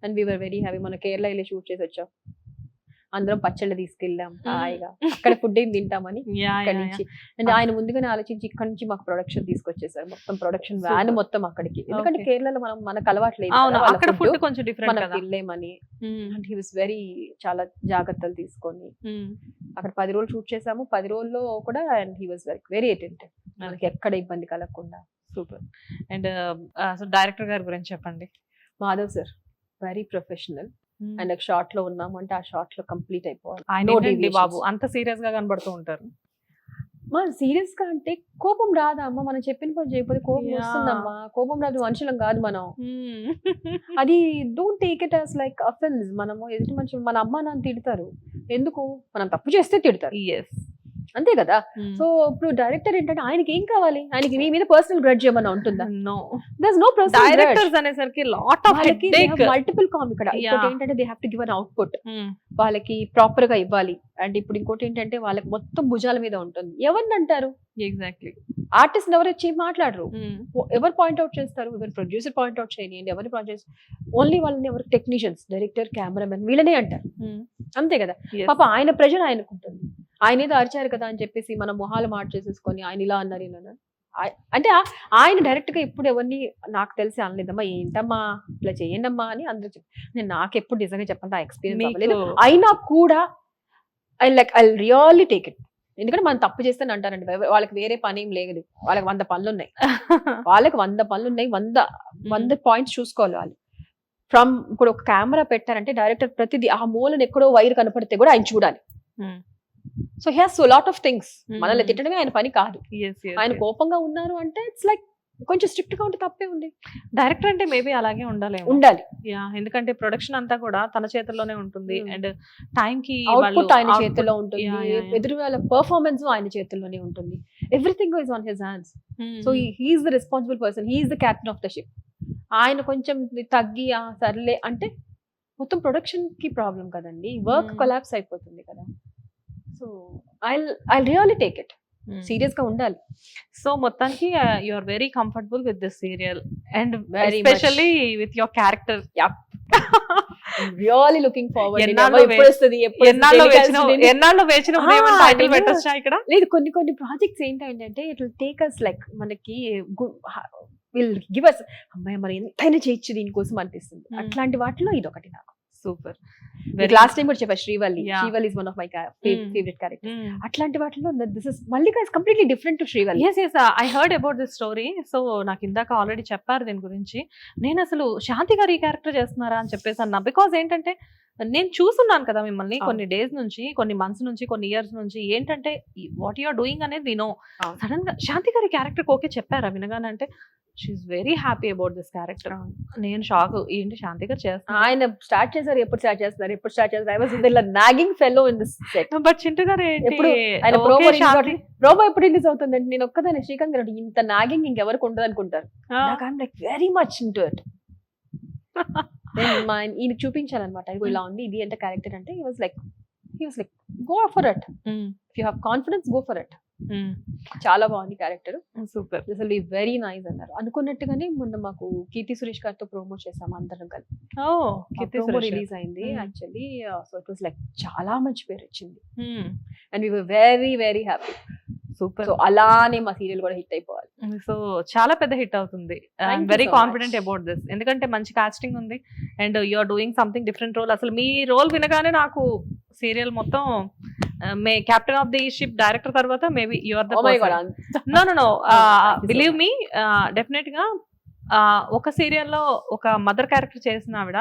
And we're very happy. మన కేరళ వెళ్ళి షూట్ చేసి వచ్చాం, అందరం పచ్చళ్ళు తీసుకెళ్ళాం హాయిగా, అక్కడ ఫుడ్ ఏం తింటామని ఇక్కడ నుంచి. అండ్ ఆయన ముందుగానే ఆలోచించి ఇక్కడ నుంచి మాకు ప్రొడక్షన్ తీసుకొచ్చేసారు, మొత్తం ప్రొడక్షన్ వ్యాన్ మొత్తం అక్కడికి. ఎందుకంటే కేరళలో మనకు అలవాట్లేదు మనం తినలేమని. అండ్ హీ వాస్ వెరీ, చాలా జాగ్రత్తలు తీసుకొని అక్కడ 10 రోజులు షూట్ చేసాము. 10 రోజుల్లో కూడా and he was very attentive, మనకి ఎక్కడ ఇబ్బంది కలగకుండా. సూపర్. అండ్ సో డైరెక్టర్ గారి గురించి చెప్పండి. Madhav sir very professional. And short లో ఉన్నాము అంటే ఆ షార్ట్ లో కంప్లీట్ అయిపోవాలి. ఆయన బాబు అంత సీరియస్ గా కనబడుతూ ఉంటారు. మన సీరియస్ గా అంటే కోపం రాదా అమ్మ, మనం చెప్పిన పని చేయకపోతే కోపం వస్తుందమ్మా. కోపం రాదు, మనుషులం కాదు మనం. అది don't take it as like offence. మనము ఎదుటి మనుషులు, మన అమ్మ నాన్న తిడతారు ఎందుకు, మనం తప్పు చేస్తే తిడతారు, అంతే కదా. సో ఇప్పుడు డైరెక్టర్ ఏంటంటే ఆయనకి ఏం కావాలి, ఆయనకి నీ మీద పర్సనల్ గ్రడ్జ్ ఏమన్నా ఉంటుందా? No, there is no personal grudge. Directors అనేసరికి lot of headache, multiple calm. ఇక్కడ ఇంకోటి ఏంటంటే they have to give an output, వాళ్ళకి ప్రాపర్ గా ఇవ్వాలి. అండ్ ఇప్పుడు ఇంకోటి ఏంటంటే వాళ్ళకి మొత్తం భుజాల మీద ఉంటుంది. ఎవరిని అంటారు? ఎగ్జాక్ట్లీ ఆర్టిస్ట్ ఎవరు వచ్చి మాట్లాడరు, ఎవరు పాయింట్అవుట్ చేస్తారు? ఎవరు ప్రొడ్యూసర్ పాయింట్అవుట్ చేయండి, ఎవరు ప్రొడ్యూసర్, ఓన్లీ వాళ్ళని ఎవరు టెక్నీషియన్స్, డైరెక్టర్, కెమెరామెన్, వీళ్ళనే అంటారు, అంతే కదా. పాప ఆయన ప్రెషర్ ఆయనకు ఉంటుంది. ఆయన ఏదో అరిచారు కదా అని చెప్పేసి మనం మొహాలు మార్చేసేసుకొని ఆయన ఇలా అన్నారు ఇలా అన్నారు అంటే, ఆయన డైరెక్ట్ గా ఎప్పుడు ఎవరిని నాకు తెలిసి అనలేదమ్మా, ఏంటమ్మా ఇట్లా చేయండమ్మా అని అందరూ నేను నాకు ఎప్పుడు నిజంగా చెప్పండి ఆ ఎక్స్పీరియన్స్ అవ్వలేదు. అయినా కూడా ఐ రియల్లీ టేక్ ఇట్. ఎందుకంటే మనం తప్పు చేస్తే అంటారండి, వాళ్ళకి వేరే పని ఏం లేదు, వాళ్ళకి 100 పనులు ఉన్నాయి, వాళ్ళకి 100 పనులు ఉన్నాయి, 100 పాయింట్స్ చూసుకోవాలి వాళ్ళు. ఫ్రమ్ ఇప్పుడు ఒక కెమెరా పెట్టారంటే డైరెక్టర్ ప్రతిదీ ఆ మూలను ఎక్కడో వైర్ కనపడితే కూడా ఆయన చూడాలి. So he has so lot of things. మనల్ని తిట్టడమే ఆయన పని కాదు. ఆయన కోపంగా ఉన్నారు అంటే ఇట్స్ లైక్ కొంచెం స్ట్రిక్ట్ గా ఉంటే తప్పే ఉంది. డైరెక్టర్ అంటే మేబీ అలాగే ఉండాలి. ఎందుకంటే ప్రొడక్షన్ అంతా కూడా తన చేతుల్లోనే ఉంటుంది. అండ్ టైం కి అవుట్పుట్ ఆయన చేతుల్లో ఉంటుంది, ఎదురు వాళ్ళ పర్ఫార్మెన్స్ ఆయన చేతుల్లోనే ఉంటుంది. Everything is on his hands. So he's the responsible person, he's the captain of the ship. ఆయన కొంచెం తగ్గి సర్లే అంటే మొత్తం ప్రొడక్షన్ కి ప్రాబ్లం కదండి, వర్క్ కొలాప్స్ అయిపోతుంది కదా. So I really take it, serious గా ఉండాలి. సో మొత్తానికి you are very comfortable with this serial and especially with your character. Really looking forward. లేదు, కొన్ని ప్రాజెక్ట్స్ ఏంటంటే it will take us like మనకి విల్ గివ్ us అమ్మాయి మరి ఎంతైనా చేయొచ్చు దీనికోసం అనిపిస్తుంది. అట్లాంటి వాటిలో ఇది ఒకటి నాకు. సూపర్. లాస్ట్ టైం కూడా చెప్పా Srivalli is one of my favourite characters. అట్లాంటి వాటిలో this is Mallika is completely different to Srivalli. yes I heard about this story. So నాకు ఇందాక ఆల్రెడీ చెప్పారు దీని గురించి. నేను అసలు శాంతి గారు ఈ క్యారెక్టర్ చేస్తున్నారా అని చెప్పేసి అన్నా. బికాజ్ ఏంటంటే నేను చూస్తున్నాను కదా మిమ్మల్ని కొన్ని డేస్ నుంచి, కొన్ని మంత్స్ నుంచి, కొన్ని ఇయర్స్ నుంచి. ఏంటంటే వాట్ యు ఆర్ డూయింగ్ అనేది వినో సడన్ గా శాంతి గారి క్యారెక్టర్ ఓకే చెప్పారా వినగానే అంటే she's very happy about this character. నేను షాక్, ఏంటి శాంతి గారు చేస్తారు. ఆయన స్టార్ట్ చేశారు, ఎప్పుడు స్టార్ట్ చేస్తారు I was the nagging fellow in this set. But Chintu గారు ఎప్పుడు ఆయన ప్రోమో ఎప్పుడు రిలీజ్ అవుతుందండి, నేను ఒక్కదాన్ని శ్రీకాంత్ గారు ఇంత నాగింగ్ ఇంకెవరికి ఉండదు అనుకుంటారు. నాకు I'm like very much into it. ఈయనకి చూపించాలన్నమాట, ఇలా ఉంది ఇది అంటే క్యారెక్టర్ అంటే he was like go for it, if you have confidence go for it. చాలా బాగుంది క్యారెక్టర్, సూపర్, అసలు వెరీ నైస్ అన్నారు. అనుకున్నట్టుగానే మొన్న మాకు కీర్తి సురేష్ గారితో ప్రోమో చేసాము అందరం కలిసి. ప్రోమో రిలీజ్ అయింది actually. So it was like చాలా మంచి పేరు వచ్చింది and we were very very happy. Super. So అలానే మా సీరియల్ కూడా హిట్ అయిపోవాలి. సో చాలా పెద్ద హిట్ అవుతుంది. I'm very confident about this. ఎందుకంటే మంచి కాస్టింగ్ ఉంది and you are doing something different role. అసలు మీ రోల్ వినగానే నాకు సీరియల్ మొత్తం may captain of the ship director తర్వాత maybe you are the person. No believe me, definite గా ఒక సీరియల్లో ఒక మదర్ క్యారెక్టర్ చేసిన ఆవిడ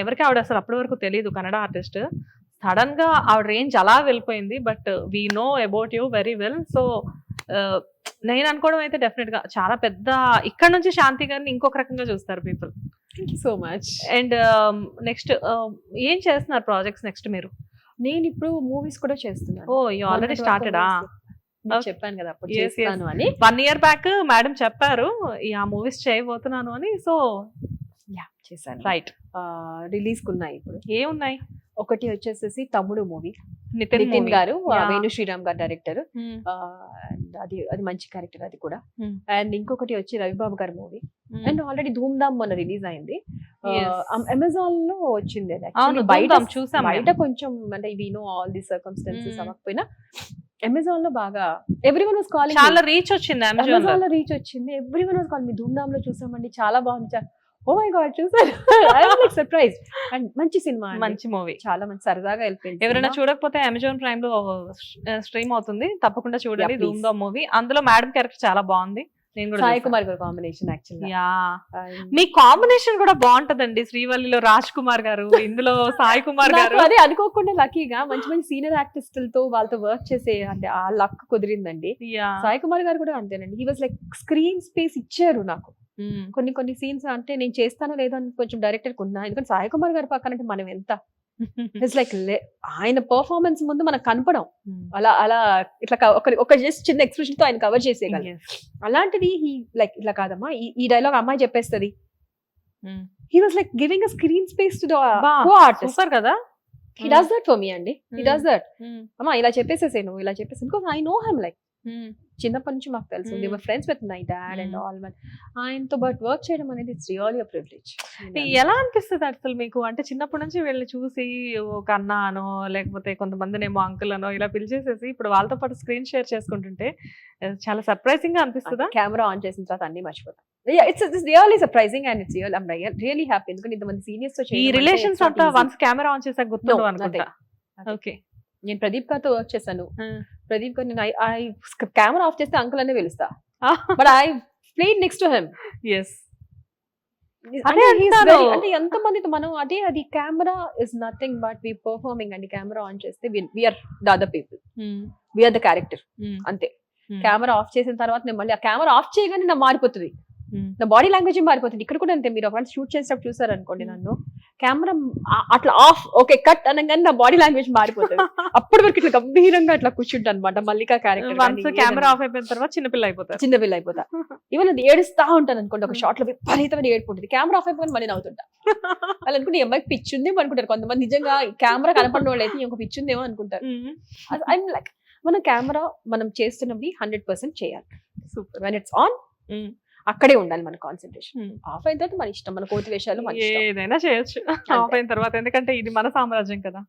ఎవరికి ఆవిడ అసలు అప్పటి వరకు తెలియదు, కన్నడ ఆర్టిస్ట్. సడన్ గా ఆవిడ రేంజ్ అలా వెళ్ళిపోయింది. But we know about you very well. So నేను అనుకోవడం అయితే డెఫినెట్ గా చాలా పెద్ద, ఇక్కడ నుంచి శాంతి గారిని ఇంకొక రకంగా చూస్తారు people. Thank you so much. And next ఏం చేస్తున్నారు ప్రాజెక్ట్స్ నెక్స్ట్ మీరు? నేను ఇప్పుడు మూవీస్ కూడా చేస్తున్నాను. ఓ యు ఆల్రెడీ స్టార్టెడా? చెప్పాను కదా అప్పుడు Yes, yes. చేస్తాను అని. 1 year బ్యాక్ మేడం చెప్పారు ఆ మూవీస్ చేయబోతున్నాను అని. సో చేశాను. రైట్, రిలీజ్ కున్నాయి ఇప్పుడు. ఏమున్నాయి? ఒకటి వచ్చేసేసి తమ్ముడు మూవీ, నితిన్ నితిన్ movie. గారు, Yeah. వేణు శ్రీరామ్ గారు డైరెక్టర్. Hmm. అది మంచి క్యారెక్టర్ అది కూడా. Hmm. అండ్ ఇంకొకటి వచ్చి రవిబాబు గారి మూవీ. Hmm. అండ్ ఆల్రెడీ ధూమ్ ధామ్ మొన్న రిలీజ్ అయింది. Yes. అమెజాన్ లో వచ్చింది అది. అవును, Actually ధూమ్ ధామ్ చూసాం బయట మేము. కొంచెం అంటే we know all the circumstances Hmm. అవ్వకపోయినా అమెజాన్ లో బాగా ఎవ్రీవన్ వాస్ కాలింగ్. చాలా రీచ్ వచ్చింది అమెజాన్ అమెజాన్ లో రీచ్ వచ్చింది. Everyone was calling. మీ ధూమ్ ధామ్ లో చూసామండి, చాలా బాగుంది. ఓ మై గాడ్ చూసారు. I was like surprise. And మంచి సినిమా, మంచి మూవీ. చాలా మంచి సరదాగా వెళ్ళిపోయింది. ఎవరైనా సినిమా. చూడకపోతే అమెజాన్ ప్రైమ్ లో స్ట్రీమ్ అవుతుంది, తప్పకుండా చూడండి. Yeah, please. Dhoom Dham movie. అందులో మేడం క్యారెక్టర్ చాలా బాగుంది. నేను కూడా సాయి చూసా. కుమార్ గారు కాంబినేషన్ యాక్చువల్. యా, మీ కాంబినేషన్ కూడా బాగుంటదండి. శ్రీవల్లిలో రాజ్ కుమార్ గారు, ఇందులో సాయి కుమార్ గారు. అదే అనుకోకుండా లక్కీగా మంచి మంచి సీనియర్ ఆర్టిస్టులతో వాళ్ళతో వర్క్ చేసే అంటే ఆ లక్ కుదిరిందండి. యా. సాయి కుమార్ గారు కూడా అంతేనండి. He was like screen space ఇచ్చారు నాకు. మ్మ్. కొన్ని సీన్స్ అంటే నేను చేస్తానో లేదో అని కొంచెం డైరెక్టర్ కున్నా. ఎందుకంటే సాయి కుమార్ గారు పక్కన అంటే మనం ఎంత ఇట్స్ లైక్ ఆయన పర్ఫార్మెన్స్ ముందు మనకు కనపడం. అలా అలా ఇట్లా ఒక జస్ట్ చిన్న ఎక్స్ప్రెషన్ తో ఆయన కవర్ చేసేయగలం. Yes. అలాంటిది హీ లైక్ ఇట్లా కాదమ్మా, ఈ డైలాగ్ అమ్మాయి చెప్పేస్తుంది. మ్మ్. He was like giving a screen space to the బా, ఆర్టిస్ట్. సూపర్ కదా. He does that for me అండి. He does that. మ్మ్. అమ్మా ఇలా చెప్పేసేసే, నువ్వు ఇలా చెప్పేసి. Because I know him like hmm. చిన్నప్పటి నుంచి మాకు తెలుసు. They were friends with my dad and all. ఆయనతో బట్ వర్క్ చేయడం అనేది ఇట్స్ రియల్లీ అ ప్రివిలేజ్. ఎలా అనిపిస్తుంది అసలు మీకు? అంటే చిన్నప్పటి నుంచి వీళ్ళని చూసి ఒక అన్న అనో లేకపోతే కొంతమందినేమో అంకుల్ అనో ఇలా పిలిచేసేసి ఇప్పుడు వాళ్ళతో పాటు స్క్రీన్ షేర్ చేసుకుంటుంటే చాలా సర్ప్రైజింగ్ గా అనిపిస్తుందా? కెమెరా ఆన్ చేసిన తర్వాత అన్ని మర్చిపోతాం. It's really surprising and it's really happy. ఎందుకంటే ఇంతమంది సీనియర్స్ తో ఈ రిలేషన్స్ అంతా వన్స్ కెమెరా ఆన్ చేసాక గుర్తుండవు అనుకుంటా. ఓకే. నేను ప్రదీప్ గారితో వర్క్ చేశాను. ప్రదీప్ గారు నేను కెమెరా ఆఫ్ చేస్తే అంకుల్ అనే పిలుస్తా. But I played next to him. Yes. అంటే అదే అంటారు. అంటే ఎంత మందితో మనం అది camera is nothing but we performing అండి. కెమెరా ఆన్ చేస్తే we are the other people, we are the character అంతే. కెమెరా ఆఫ్ చేసిన తర్వాత నేను మళ్ళీ ఆ కెమెరా ఆఫ్ చేయగానే నా మారిపోతుంది, నా బాడీ లాంగ్వేజ్ మారిపోతుంది. ఇక్కడ కూడా అంతే. మీరు ఒక షూట్ చేసేటప్పుడు చూసారు అనుకోండి, నన్ను కెమెరా అట్లా ఆఫ్ ఓకే కట్ అనగానే నా బాడీ లాంగ్వేజ్ మారిపోతుంది. అప్పటి వరకు ఇట్లా గంభీరంగా అట్లా కూర్చుంటా అనమాట. Mallika once character camera off అయిపోయిన తర్వాత చిన్నపిల్ల అయిపోతారు. చిన్న పిల్ల అయిపోతా. ఈవెన్ అది ఏడుస్తా ఉంటాను అనుకోండి, ఒక షాట్ లో విపరీతమైన ఏడుపు ఉంటుంది. కెమెరా ఆఫ్ అయిపోయి మళ్ళీ నవ్వుతుంటా. వాళ్ళు అనుకుంటే ఈ అమ్మాయికి పిచ్చి ఉంది అనుకుంటారు కొంతమంది. నిజంగా కెమెరా కనపడిన వాళ్ళు అయితే ఇంకొక పిచ్చి ఉందేమో అనుకుంటారు. ఐఎమ్ లైక్ మన కెమెరా మనం చేస్తున్నవి 100% చేయాలి. సూపర్. వెన్ ఇట్స్ ఆన్ అక్కడే ఉండాలి మన కాన్సన్ట్రేషన్. ఆఫ్ అయిన తర్వాత మన ఇష్టం, మన కోతి వేషాలు మన ఇష్టం. ఏదైనా చేయొచ్చు ఆఫ్ అయిన తర్వాత, ఎందుకంటే ఇది మన సామ్రాజ్యం కదా.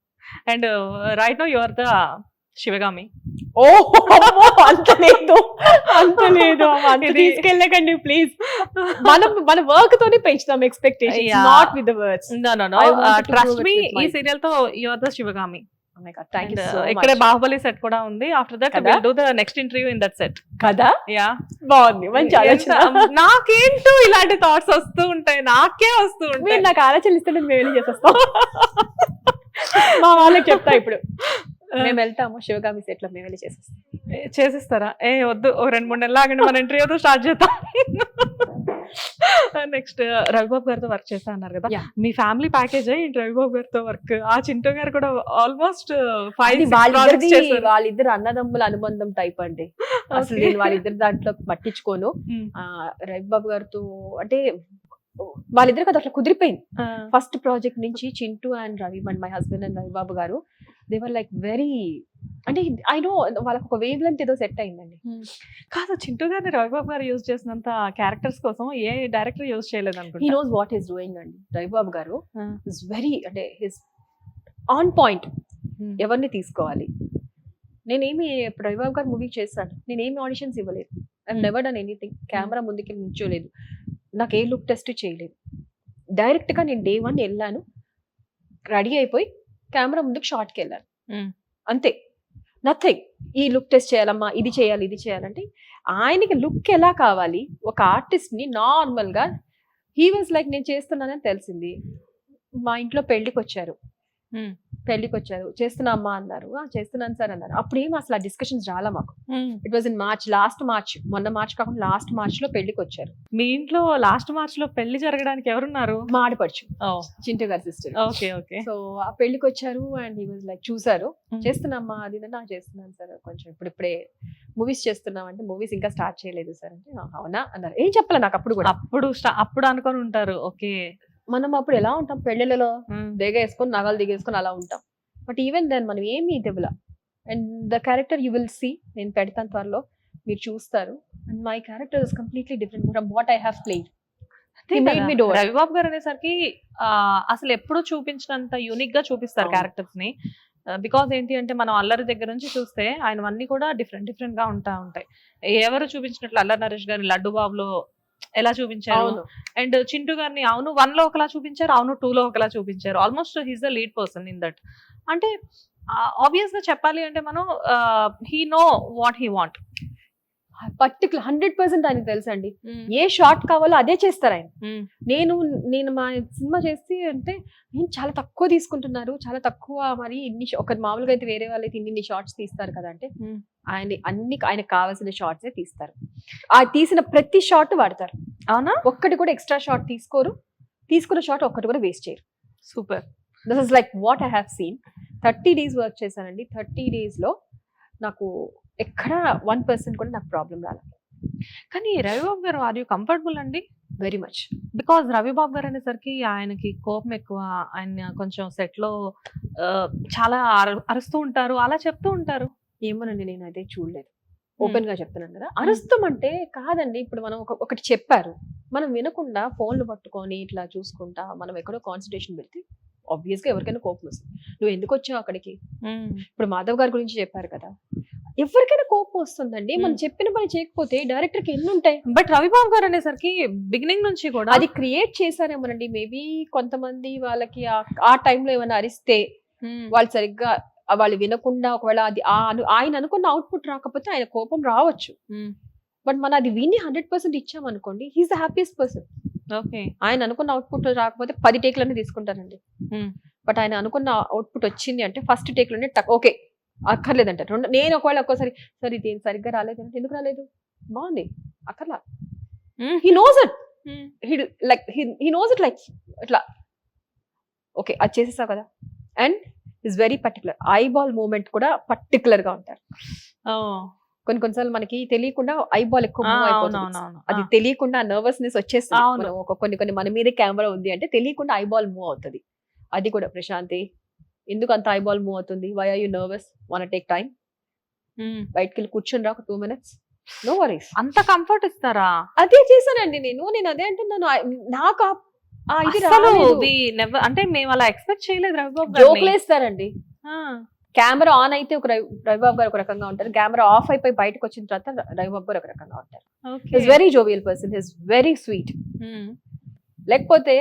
And right no you are the Sivagami. ఓ అంత లేదు, అంత లేదు. అంత తీసుకెళ్ళకండి ప్లీజ్. మన వర్క్ తోనే పెంచుతాం expectation, not with the words. Trust me, ఈ సీరియల్ తో యు ఆర్ ద శివగామి. ఇక్కడే బాహుబలి సెట్ కూడా ఉంది. After that will do the next interview in that set కదా. యా, బాగుంది, మంచి ఆలోచన. నాకేంటో ఇలాంటి థాట్స్ వస్తూ ఉంటాయి, నాకే వస్తూ ఉంటాయి. మీరు నాకు ఆలోచనలు ఇస్తే మేము వెళ్ళి చేసేస్తాం. మా వాళ్ళకి చెప్తా ఇప్పుడు, మేము వెళ్తాము శివగామి సెట్ లో, మేము వెళ్ళి చేసేస్తాం. చేసిస్తారా? వద్దు, ఒక 2-3 నెలలు ఆగండి, మన ఇంటర్వ్యూతో స్టార్ట్ చేద్దాం. నెక్స్ట్ రవిబాబు గారితో వర్క్ చేస్తా అన్నారు కదా. మీ ఫ్యామిలీ ప్యాకేజ్ ఏంటి రవిబాబు గారితో వర్క్? ఆ చింటూ గారు కూడా ఆల్మోస్ట్ 5 వాళ్ళిద్దరు అన్నదమ్ముల అనుబంధం టైప్ అండి. అసలు నేను వాళ్ళిద్దరు దాంట్లో పట్టించుకోను. రవిబాబు గారితో అంటే వాళ్ళిద్దరు కదా అట్లా కుదిరిపోయింది. ఫస్ట్ ప్రాజెక్ట్ నుంచి Chintu and Ravi, my husband and Ravibabu గారు, దే వర్ లైక్ వెరీ, అంటే ఐ నో వాళ్ళకి ఒక వేవ్ లెంత్ ఏదో సెట్ అయిందండి. కాదు, చింటూ గారిని రవిబాబు గారు యూజ్ చేసినంత క్యారెక్టర్స్ కోసం ఏ డైరెక్టర్ యూజ్ చేయలేదు అనుకుంటా. He knows what is doing అండి. రవిబాబు గారు ఇస్ వెరీ, అంటే హిస్ ఆన్ పాయింట్. ఎవరిని తీసుకోవాలి, నేనేమి ఇప్పుడు రవిబాబు గారు మూవీ చేశాను, నేనేమి ఆడిషన్స్ ఇవ్వలేదు. I never done anything. Camera ముందుకి నిల్చోలేదు, నాకు ఏ లుక్ టెస్ట్ చేయలేదు. డైరెక్ట్ గా నేను Day 1 వెళ్ళాను, రెడీ అయిపోయి కెమెరా ముందుకు షార్ట్కి వెళ్ళాను, అంతే. నథింగ్. ఈ లుక్ టెస్ట్ చేయాలమ్మా, ఇది చేయాలి, ఇది చేయాలంటే ఆయనకి లుక్ ఎలా కావాలి, ఒక ఆర్టిస్ట్ ని నార్మల్ గా హీ వాజ్ లైక్ నేను చేస్తున్నానని తెలిసింది. మా ఇంట్లో పెళ్లికి వచ్చారు, పెళ్లికి వచ్చారు, చేస్తున్నా అమ్మా అన్నారు. చేస్తున్నాను సార్ అన్నారు. అప్పుడు ఏం అసలు ఆ డిస్కషన్స్ రాలా మాకు. It was in March, last March, మొన్న మార్చ్ కాకుండా లాస్ట్ మార్చ్ లో పెళ్లికి వచ్చారు. మీ ఇంట్లో లాస్ట్ మార్చ్ లో పెళ్లి జరగడానికి ఎవరున్నారు? మా ఆడపడుచు, చింటూ గారి సిస్టర్. Okay okay. సో ఆ పెళ్లికి వచ్చారు అండ్ హీ వాజ్ లైక్ చూసారు, చేస్తున్నామ్మా అది నా చేస్తున్నాను సార్, కొంచెం ఇప్పుడే మూవీస్ చేస్తున్నాం అంటే, మూవీస్ ఇంకా స్టార్ట్ చేయలేదు సార్ అంటే, అవునా అన్నారు. ఏం చెప్పాలి నాకు అప్పుడు కూడా. అప్పుడు అనుకొని ఉంటారు. ఓకే, మనం అప్పుడు ఎలా ఉంటాం పెళ్లిళ్ళలో, దిగేసుకొని నగలు దిగేసుకొని అలా ఉంటాం. బట్ ఈవెన్ దెన్ మనం ఏమి ఇదివల. And the character you will see, నేను పెడతాను త్వరలో, మీరు చూస్తారు. And my character is completely different from what I have played. Ravibabu గారు అనేసరికి అసలు ఎప్పుడు చూపించినంత యూనిక్ గా చూపిస్తారు క్యారెక్టర్స్ ని. బికాస్ ఏంటి అంటే, మనం అల్లరి దగ్గర నుంచి చూస్తే ఆయనవన్నీ కూడా డిఫరెంట్ గా ఉంటాయి. ఎవరు చూపించినట్లు అల్లరి నరేష్ గారిని లడ్డు బాబులో ఎలా చూపించారు, అండ్ చింటూ గారిని అవును 1 లో ఒకలా చూపించారు, అవును 2 లో ఒకలా చూపించారు. Almost he's the lead person in that. అంటే ఆబ్వియస్ గా చెప్పాలి అంటే, మనం he know what he want. Particular 100% ఆయనకు తెలుసు అండి. ఏ షార్ట్ కావాలో అదే చేస్తారు ఆయన. నేను మా సినిమా చేసి అంటే, నేను చాలా తక్కువ తీసుకుంటున్నారు, చాలా తక్కువ, మరి ఇన్ని ఒక మామూలుగా అయితే వేరే వాళ్ళైతే ఇన్ని షార్ట్స్ తీస్తారు కదా అంటే, ఆయనకు కావాల్సిన షార్ట్సే తీస్తారు. ఆ తీసిన ప్రతి షార్ట్ వాడతారు. అవునా? ఒక్కటి కూడా ఎక్స్ట్రా షార్ట్ తీసుకోరు, తీసుకున్న షార్ట్ ఒక్కటి కూడా వేస్ట్ చేయరు. Super. This is like what I have seen. 30 days work చేశానండి. 30 days లో నాకు ఎక్కడ 1% కూడా నాకు ప్రాబ్లం రాలేదు. కానీ రవిబాబు గారు, ఆర్ యూ కంఫర్టబుల్ అండి? Very much. బికాజ్ రవిబాబు గారు అనేసరికి ఆయనకి కోపం ఎక్కువ. ఆయన కొంచెం సెట్ లో చాలా అరుస్తూ ఉంటారు, అలా చెప్తూ ఉంటారు. ఏమోనండి, నేను అదే చూడలేదు. ఓపెన్ గా చెప్తున్నాను కదా. అరుస్తామంటే కాదండి, ఇప్పుడు మనం ఒకటి చెప్పారు, మనం వినకుండా ఫోన్లు పట్టుకొని ఇట్లా చూసుకుంటా మనం ఎక్కడో కాన్సన్ట్రేషన్ పెడితే ఆబ్వియస్ గా ఎవరికైనా కోపం వస్తుంది. నువ్వు ఎందుకు వచ్చావు అక్కడికి? ఇప్పుడు మాధవ్ గారి గురించి చెప్పారు కదా, ఎవరికైనా కోపం వస్తుందండి. మనం చెప్పిన పని చేయకపోతే డైరెక్టర్ కి ఎన్ని ఉంటాయి. బట్ రవిబాబు గారు అనేసరికి బిగినింగ్ నుంచి కూడా అది క్రియేట్ చేశారేమోనండి. మేబీ కొంతమంది వాళ్ళకి ఆ టైంలో ఏమైనా అరిస్తే వాళ్ళు సరిగ్గా వాళ్ళు వినకుండా, ఒకవేళ అది ఆయన అనుకున్న అవుట్పుట్ రాకపోతే ఆయన కోపం రావచ్చు. బట్ మనం అది విని 100% ఇచ్చామనుకోండి, he's the happiest person. Okay, ఆయన అనుకున్న అవుట్పుట్ రాకపోతే 10 టేక్లన్నీ తీసుకుంటారండి. బట్ ఆయన అనుకున్న అవుట్పుట్ వచ్చింది అంటే ఫస్ట్ టేక్లోనే ఓకే అక్కర్లేదంట. నేను ఒకవేళ ఒక్కోసారి సరే ఇది సరిగ్గా రాలేదంటే, ఎందుకు రాలేదు, బాగుంది, అక్కర్లా. He knows it, he knows it like ఇట్లా ఓకే అది చేసేసావు కదా. And is very particular. Eyeball moment కూడా పర్టికులర్ గా ఉంటారు. కొన్నిసార్లు మనకి తెలియకుండా ఐబాల్ ఎక్కువ మూవ్ అయిపోతుంది. అది తెలియకుండా నర్వస్నెస్ వచ్చేస్తుంది. కొన్ని మన మీద కెమెరా ఉంది అంటే తెలియకుండా ఐబాల్ మూవ్ అవుతుంది. అది కూడా ప్రశాంతి ఎందుకు అంత ఐబాల్ మూవ్ అవుతుంది, why are you nervous, want take time, బయటకి వెళ్ళి కూర్చొని రా ఒక 2 minutes, నో వరీస్. అంత కంఫర్ట్ ఇస్తారా? అదే చేశానండి నేను అదే అంటున్నాను. నాకు అంటే మేము అలా ఎక్స్పెక్ట్ చేయలేదు. రవిబాబు జోకులు వేస్తారండి. కెమెరా ఆన్ అయితే ఒక రవిబాబు గారు ఒక రకంగా ఉంటారు, కెమెరా ఆఫ్ అయిపోయి బయటకు వచ్చిన తర్వాత రవిబాబు గారు ఒక రకంగా ఉంటారు. His very jovial person, his very sweet. లేకపోతే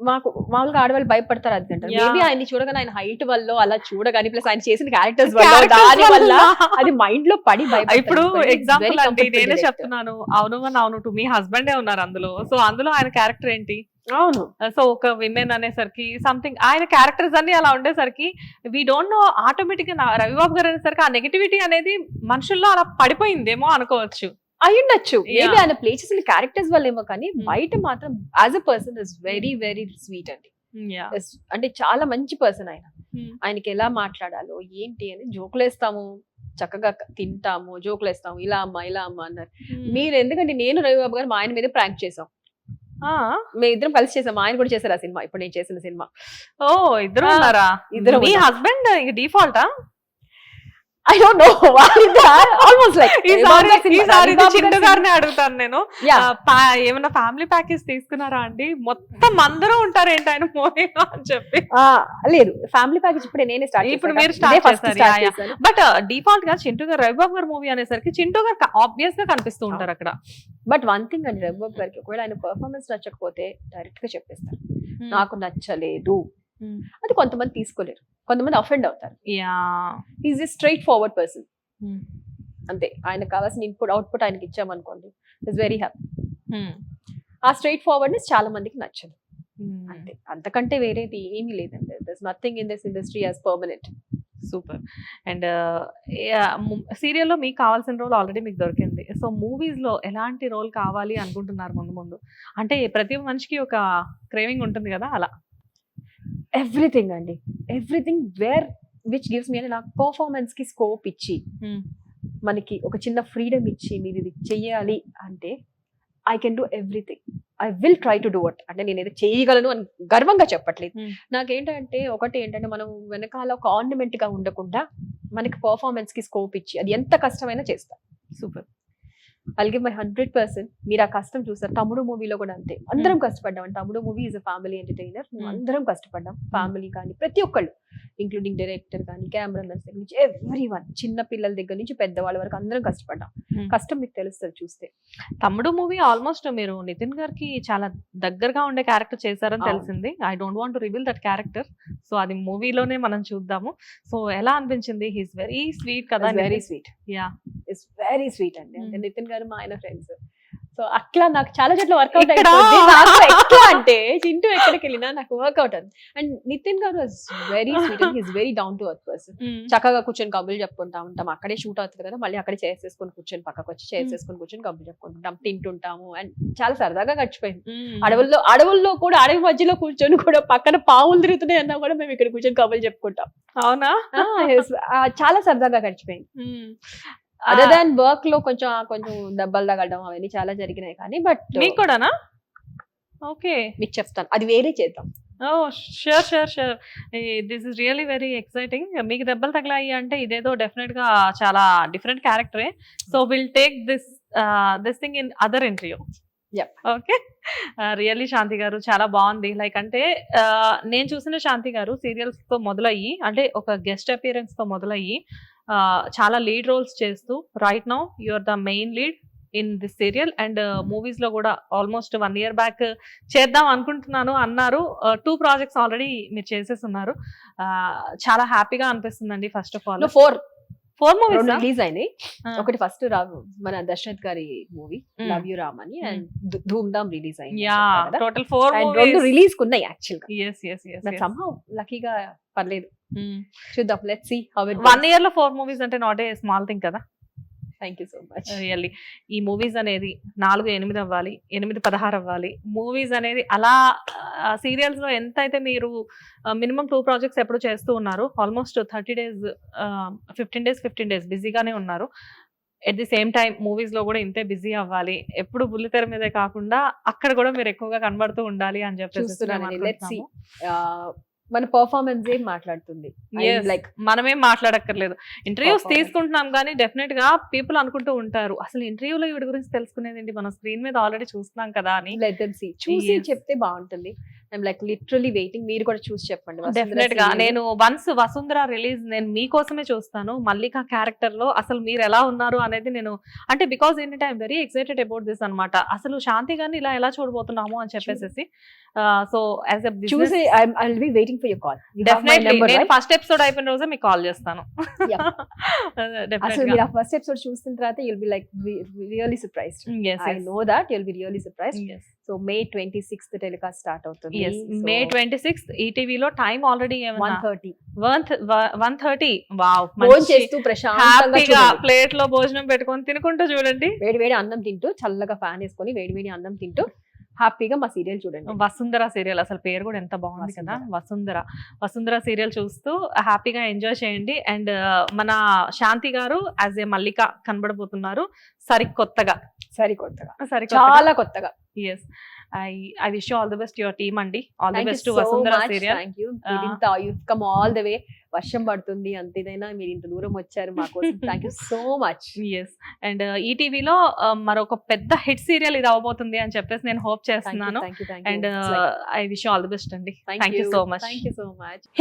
మాకు మామూలుగా ఆడవాళ్ళు భయపడతారు అది అంటారు. మేబీ ఆయన చూడగానే, ఆయన హైట్ వల్ల అలా చూడగానే, ప్లస్ ఆయన చేసిన క్యారెక్టర్స్ వల్ల దాని వల్ల అది మైండ్ లో పడి భయపడతారు. ఇప్పుడు ఎగ్జాంపుల్ అంటే నేనే చెప్తున్నాను, అవును టు మీ హస్బెండే ఉన్నారు అందులో. సో అందులో ఆయన క్యారెక్టర్ ఏంటి? అవును. సో ఒక విమెన్ అనేసరికి సంథింగ్ ఆయన క్యారెక్టర్స్ అన్ని అలా ఉండేసరికి వీ డోంట్ నో, ఆటోమేటిక్ గా రవిబాబు గారు అనేసరికి ఆ నెగటివిటీ అనేది మనుషుల్లో అలా పడిపోయిందేమో అనుకోవచ్చు. అయ్యుండొచ్చు, మేబీ ఆయన ప్లే చేసిన క్యారెక్టర్స్ వల్ల ఏమో, కానీ బయట మాత్రం as a person is very very sweet అండి. అంటే చాలా మంచి పర్సన్ ఆయన. ఆయనకి ఎలా మాట్లాడాలో ఏంటి అని జోకులు వేస్తాము, చక్కగా తింటాము, జోకులు వేస్తాము, ఇలా అమ్మా అన్నారు. మీరు ఎందుకంటే నేను రవిబాబు గారు మా ఆయన మీద ప్రాంక్ చేసాం, మేము ఇద్దరం కలిసి చేసాం. ఆయన కూడా చేశారు ఆ సినిమా, ఇప్పుడు నేను చేసిన సినిమా. ఓ ఇద్దరు ఉన్నారా? ఇద్దరు. మీ హస్బెండ్ డిఫాల్టా? I don't know. Almost like Chintu గారిని అడుగుతాను నేను, ఏమన్నా ఫ్యామిలీ ప్యాకేజ్ తీసుకున్నారా అండి? మొత్తం అందరూ ఉంటారు ఏంటి ఆయన మూవీ అని చెప్పి. లేదు, ఫ్యామిలీ ప్యాకేజ్ ఇప్పుడు నేనే స్టార్ట్. ఇప్పుడు మీరు స్టార్ట్ చేస్తారు. బట్ డిఫాల్ట్ గా చింటూ గారు, రవిబాబు గారు మూవీ అనేసరికి చింటూ గారు ఆబ్వియస్ గా కనిపిస్తూ ఉంటారు అక్కడ. బట్ వన్ థింగ్ అండి, రవిబాబు గారికి ఒకవేళ ఆయన పర్ఫార్మెన్స్ నచ్చకపోతే డైరెక్ట్ గా చెప్పేస్తారు, నాకు నచ్చలేదు. అది కొంతమంది తీసుకోలేరు, కొంతమంది అఫెండ్ అవుతారు. Is a straight forward person. అంతే, ఆయనకు కావాల్సిన ఇన్పుట్ అవుట్పుట్ ఆయనకి ఇచ్చామనుకోండి, ఇస్ వెరీ హ్యాపీ. ఆ స్ట్రైట్ ఫార్వర్డ్నెస్ చాలా మందికి నచ్చదు. అంతే, అంతకంటే వేరేది ఏమీ లేదండి. there's nothing in this industry as permanent. Super. And సీరియల్లో మీకు కావాల్సిన రోల్ ఆల్రెడీ మీకు దొరికింది. సో మూవీస్లో ఎలాంటి రోల్ కావాలి అనుకుంటున్నారు ముందు ముందు? అంటే ప్రతి మనిషికి ఒక క్రేవింగ్ ఉంటుంది కదా, అలా. ఎవ్రీథింగ్ అండి, ఎవ్రీథింగ్ విచ్ గివ్స్ మీ, అంటే నాకు పర్ఫార్మెన్స్ కి స్కోప్ ఇచ్చి మనకి ఒక చిన్న ఫ్రీడమ్ ఇచ్చి మీరు ఇది చెయ్యాలి అంటే I can do everything. I will try to do it. అంటే నేను ఏదో చేయగలను అని గర్వంగా చెప్పట్లేదు. నాకేంటంటే ఒకటి ఏంటంటే మనం వెనకాల ఒక ఆర్నమెంట్ గా ఉండకుండా మనకి పర్ఫార్మెన్స్ కి స్కోప్ ఇచ్చి అది ఎంత కష్టమైనా చేస్తా. సూపర్. I'll give my 100%. మీరు ఆ కష్టం చూస్తారు. తమ్ముడు మూవీలో కూడా అంతే, అందరం కష్టపడ్డాం. అండ్ తమ్ముడు movie is a family entertainer. అందరం కష్టపడ్డాం, ఫ్యామిలీ కానీ ప్రతి ఒక్కళ్ళు, ఇంక్లూడింగ్ డైరెక్టర్ కానీ కెమెరామెన్స్ దగ్గర నుంచి ఎవ్రీవన్, చిన్న పిల్లల దగ్గర నుంచి పెద్దవాళ్ళ వరకు అందరం కష్టపడ్డాం. కష్టం మీకు తెలుస్తుంది చూస్తే. తమ్ముడు మూవీ ఆల్మోస్ట్ మీరు నితిన్ గారికి చాలా దగ్గరగా ఉండే క్యారెక్టర్ చేశారని తెలిసింది. I don't want to reveal that character. So అది మూవీలోనే మనం చూద్దాము. సో ఎలా అనిపించింది? హీస్ వెరీ స్వీట్ కదా. Very sweet. Yeah, it's very sweet అండి. అంటే నితిన్ గారు మా ఆయన ఫ్రెండ్స్. సో అట్లా నాకు చాలా చోట్ల వర్కౌట్ ఇక్కడ ఎట్లా అంటే చింటూ ఎక్కడికి వెళ్ళినా నాకు వర్కౌట్ అవుతుంది. అండ్ నితిన్ గారు was very sweet and he's very down to earth person. చక్కగా కూర్చొని కబుర్లు చెప్పుకుంటా ఉంటాం. అక్కడే షూట్ అవుతుంది కదా, మళ్ళీ అక్కడే చేసుకొని కూర్చొని పక్కకు వచ్చి చేసుకొని కూర్చొని కబుర్లు చెప్పుకుంటాం, తింటుంటాము. అండ్ చాలా సరదాగా గడిచిపోయింది. అడవుల్లో కూడా అడవి మధ్యలో కూర్చొని కూడా పక్కన పావులు తిరుగుతున్నాయి అన్నా కూడా మేము ఇక్కడ కూర్చొని కబుర్లు చెప్పుకుంటాం. అవునా? చాలా సరదాగా గడిచిపోయింది. అదర్ దాన్ వర్క్ లో కొంచెం దెబ్బలు తగలడం అవన్నీ చాలా జరిగినాయి. కానీ బట్ మీకు కూడానా? ఓకే, మీకు చెప్తాను, అది వేరే చేద్దాం. Oh sure sure sure. This is really very exciting. మీకు దెబ్బలు తగిలాయి అంటే ఇదేదో డెఫినెట్ గా చాలా డిఫరెంట్ క్యారెక్టరే. So will take this thing in other interview. Okay. Really Shanti గారు చాలా బాగుంది. లైక్ అంటే నేను చూసిన శాంతి గారు సీరియల్స్ తో మొదలయ్యి, అంటే ఒక గెస్ట్ అపియరెన్స్ తో మొదలయ్యి చాలా లీడ్ రోల్స్ చేస్తూ right now you are the main lead in this serial. And movies లో కూడా ఆల్మోస్ట్ 1 year బ్యాక్ చేద్దాం అనుకుంటున్నాను అన్నారు. 2 projects ఆల్రెడీ మీరు చేసేస్తున్నారు. చాలా హ్యాపీగా అనిపిస్తుందండి. First of all 4 movies release అయినాయి. ఒకటి ఫస్ట్ మన దశరథ్ గారి మూవీ లవ్ యూ రామ్ అని, అండ్ ధూమ్ ధామ్ రిలీజ్ అయింది. టోటల్ 4 movies రెండు రిలీజ్ కున్నాయి యాక్చువల్ గా. yes somehow లక్కీగా పర్లేదు. చూద్దాం, let's see how it. 1 year లో 4 movies అంటే నాట్ ఏ స్మాల్ థింగ్ కదా. Thank you so much. Really ఈ మూవీస్ అనేది 4-8 అవ్వాలి, 8-16 అవ్వాలి. మూవీస్ అనేది అలా సీరియల్స్ లో ఎంత అయితే మీరు మినిమం 2 projects ఎప్పుడు చేస్తూ ఉన్నారు, ఆల్మోస్ట్ 30 days 15 days బిజీగానే ఉన్నారు. At the same time movies లో కూడా ఇంతే బిజీ అవ్వాలి. ఎప్పుడు బుల్లితెర మీదే కాకుండా అక్కడ కూడా మీరు ఎక్కువగా కనబడుతూ ఉండాలి అని చెప్పేసి మన పర్ఫార్మెన్స్ ఏం మాట్లాడుతుంది. లైక్ మనమేం మాట్లాడక్కర్లేదు. ఇంటర్వ్యూస్ తీసుకుంటున్నాం కానీ డెఫినెట్ గా పీపుల్ అనుకుంటూ ఉంటారు, అసలు ఇంటర్వ్యూలో వీడి గురించి తెలుసుకునేది మనం స్క్రీన్ మీద ఆల్రెడీ చూస్తున్నాం కదా అని. చూసి చెప్తే బాగుంటుంది. I'm like literally waiting. మీరు కూడా చూసి చెప్పండి. డెఫినెట్ గా నేను వన్స్ వసుంధర రిలీజ్ నేను మీకోసమే చూస్తాను. మల్లిక క్యారెక్టర్ లో అసలు మీరు ఎలా ఉన్నారు అనేది నేను, అంటే బికాస్ ఏంటంటే I'm very excited about this అనమాట. అసలు శాంతి గారిని ఇలా ఎలా చూడబోతున్నాము అని చెప్పేసి. So as a business I will be waiting for your call. Definitely నేను ఫస్ట్ ఎపిసోడ్ అయిపోయిన రోజే మీకు కాల్ చేస్తాను. అసలు మీరు ఆ ఫస్ట్ ఎపిసోడ్ చూసిన తర్వాత you'll be like really surprised. I know that you'll be really surprised. So May 26th telecast start అవుతుంది. May 26th ఈటీవీలో టైం ఆల్రెడీ 1:30. 1:30. వావ్, భోజనం చేస్తూ ప్రశాంతంగా ప్లేట్ లో భోజనం పెట్టుకొని తినుకుంటూ చూడండి. వేడి అన్నం తింటూ, చల్లగా ఫ్యాన్ వేసుకొని వేడి అన్నం తింటూ హ్యాపీగా మా సీరియల్ చూడండి. వసుంధర సీరియల్, అసలు పేరు కూడా ఎంత బాగుంది కదా, వసుంధర సీరియల్ చూస్తూ హ్యాపీగా ఎంజాయ్ చేయండి. అండ్ మన శాంతి గారు యాజ్ ఏ మల్లిక కనబడబోతున్నారు సరికొత్తగా. చాలా కొత్తగా. Yes, I wish you all the best to your team అండి. All the best to Vasundhara serial. Thank you. You've come all the way. వర్షం పడుతుంది అంతేదైనా మీరు ఇంత దూరం వచ్చారు మా కోసం. Thank you so much. Yes, and ఈటీవీలో మరొక పెద్ద హిట్ సీరియల్ ఇది అవబోతుంది అని చెప్పేసి నేను హోప్ చేస్తున్నాను. And I wish all the best అండి. Thank you so much.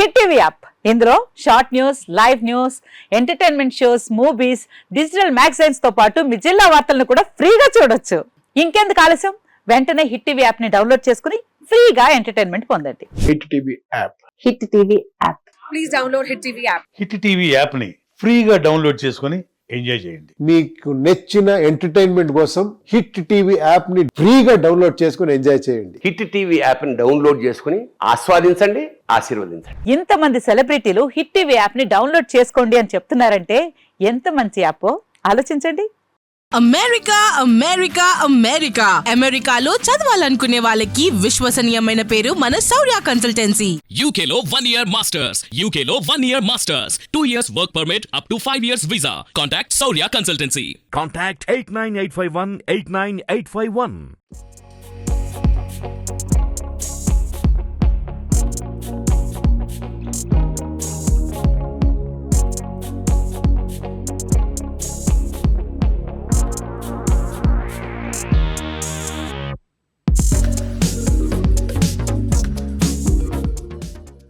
Hit TV app, ఇందులో short news, live news, entertainment shows, movies, digital magazines తో పాటు మీ జిల్లా వార్తలను కూడా ఫ్రీగా చూడొచ్చు. ఇంకెందుకు ఆలస్యం, వెంటనే హిట్ టీవీ యాప్ ని డౌన్లోడ్ చేసుకుని ఫ్రీగా ఎంటర్టైన్మెంట్ పొందండి. Hit TV app. Hit TV app. Please download Hit TV app. Hit TV app ని ఫ్రీగా డౌన్లోడ్ చేసుకొని ఎంజాయ్ చేయండి. మీకు నచ్చిన ఎంటర్టైన్మెంట్ కోసం హిట్ టీవీ యాప్ ని ఫ్రీగా డౌన్లోడ్ చేసుకుని ఎంజాయ్ చేయండి. హిట్ టీవీ యాప్ని డౌన్లోడ్ చేసుకుని ఆస్వాదించండి, ఆశీర్వదించండి. ఇంతమంది సెలబ్రిటీలు హిట్ టీవీ యాప్ ని డౌన్లోడ్ చేసుకోండి అని చెప్తున్నారంటే ఎంత మంచి యాప్ ఆలోచించండి. అమెరికా అమెరికా అమెరికా అమెరికాలో చదవాలనుకునే వాళ్ళకి విశ్వసనీయమైన పేరు మన శౌర్య consultancy. UK Law 1 Year Masters. UK Law 1 Year Masters. 2 years work permit up to 5 years visa. Contact Saurya Consultancy. Contact 89851 89851.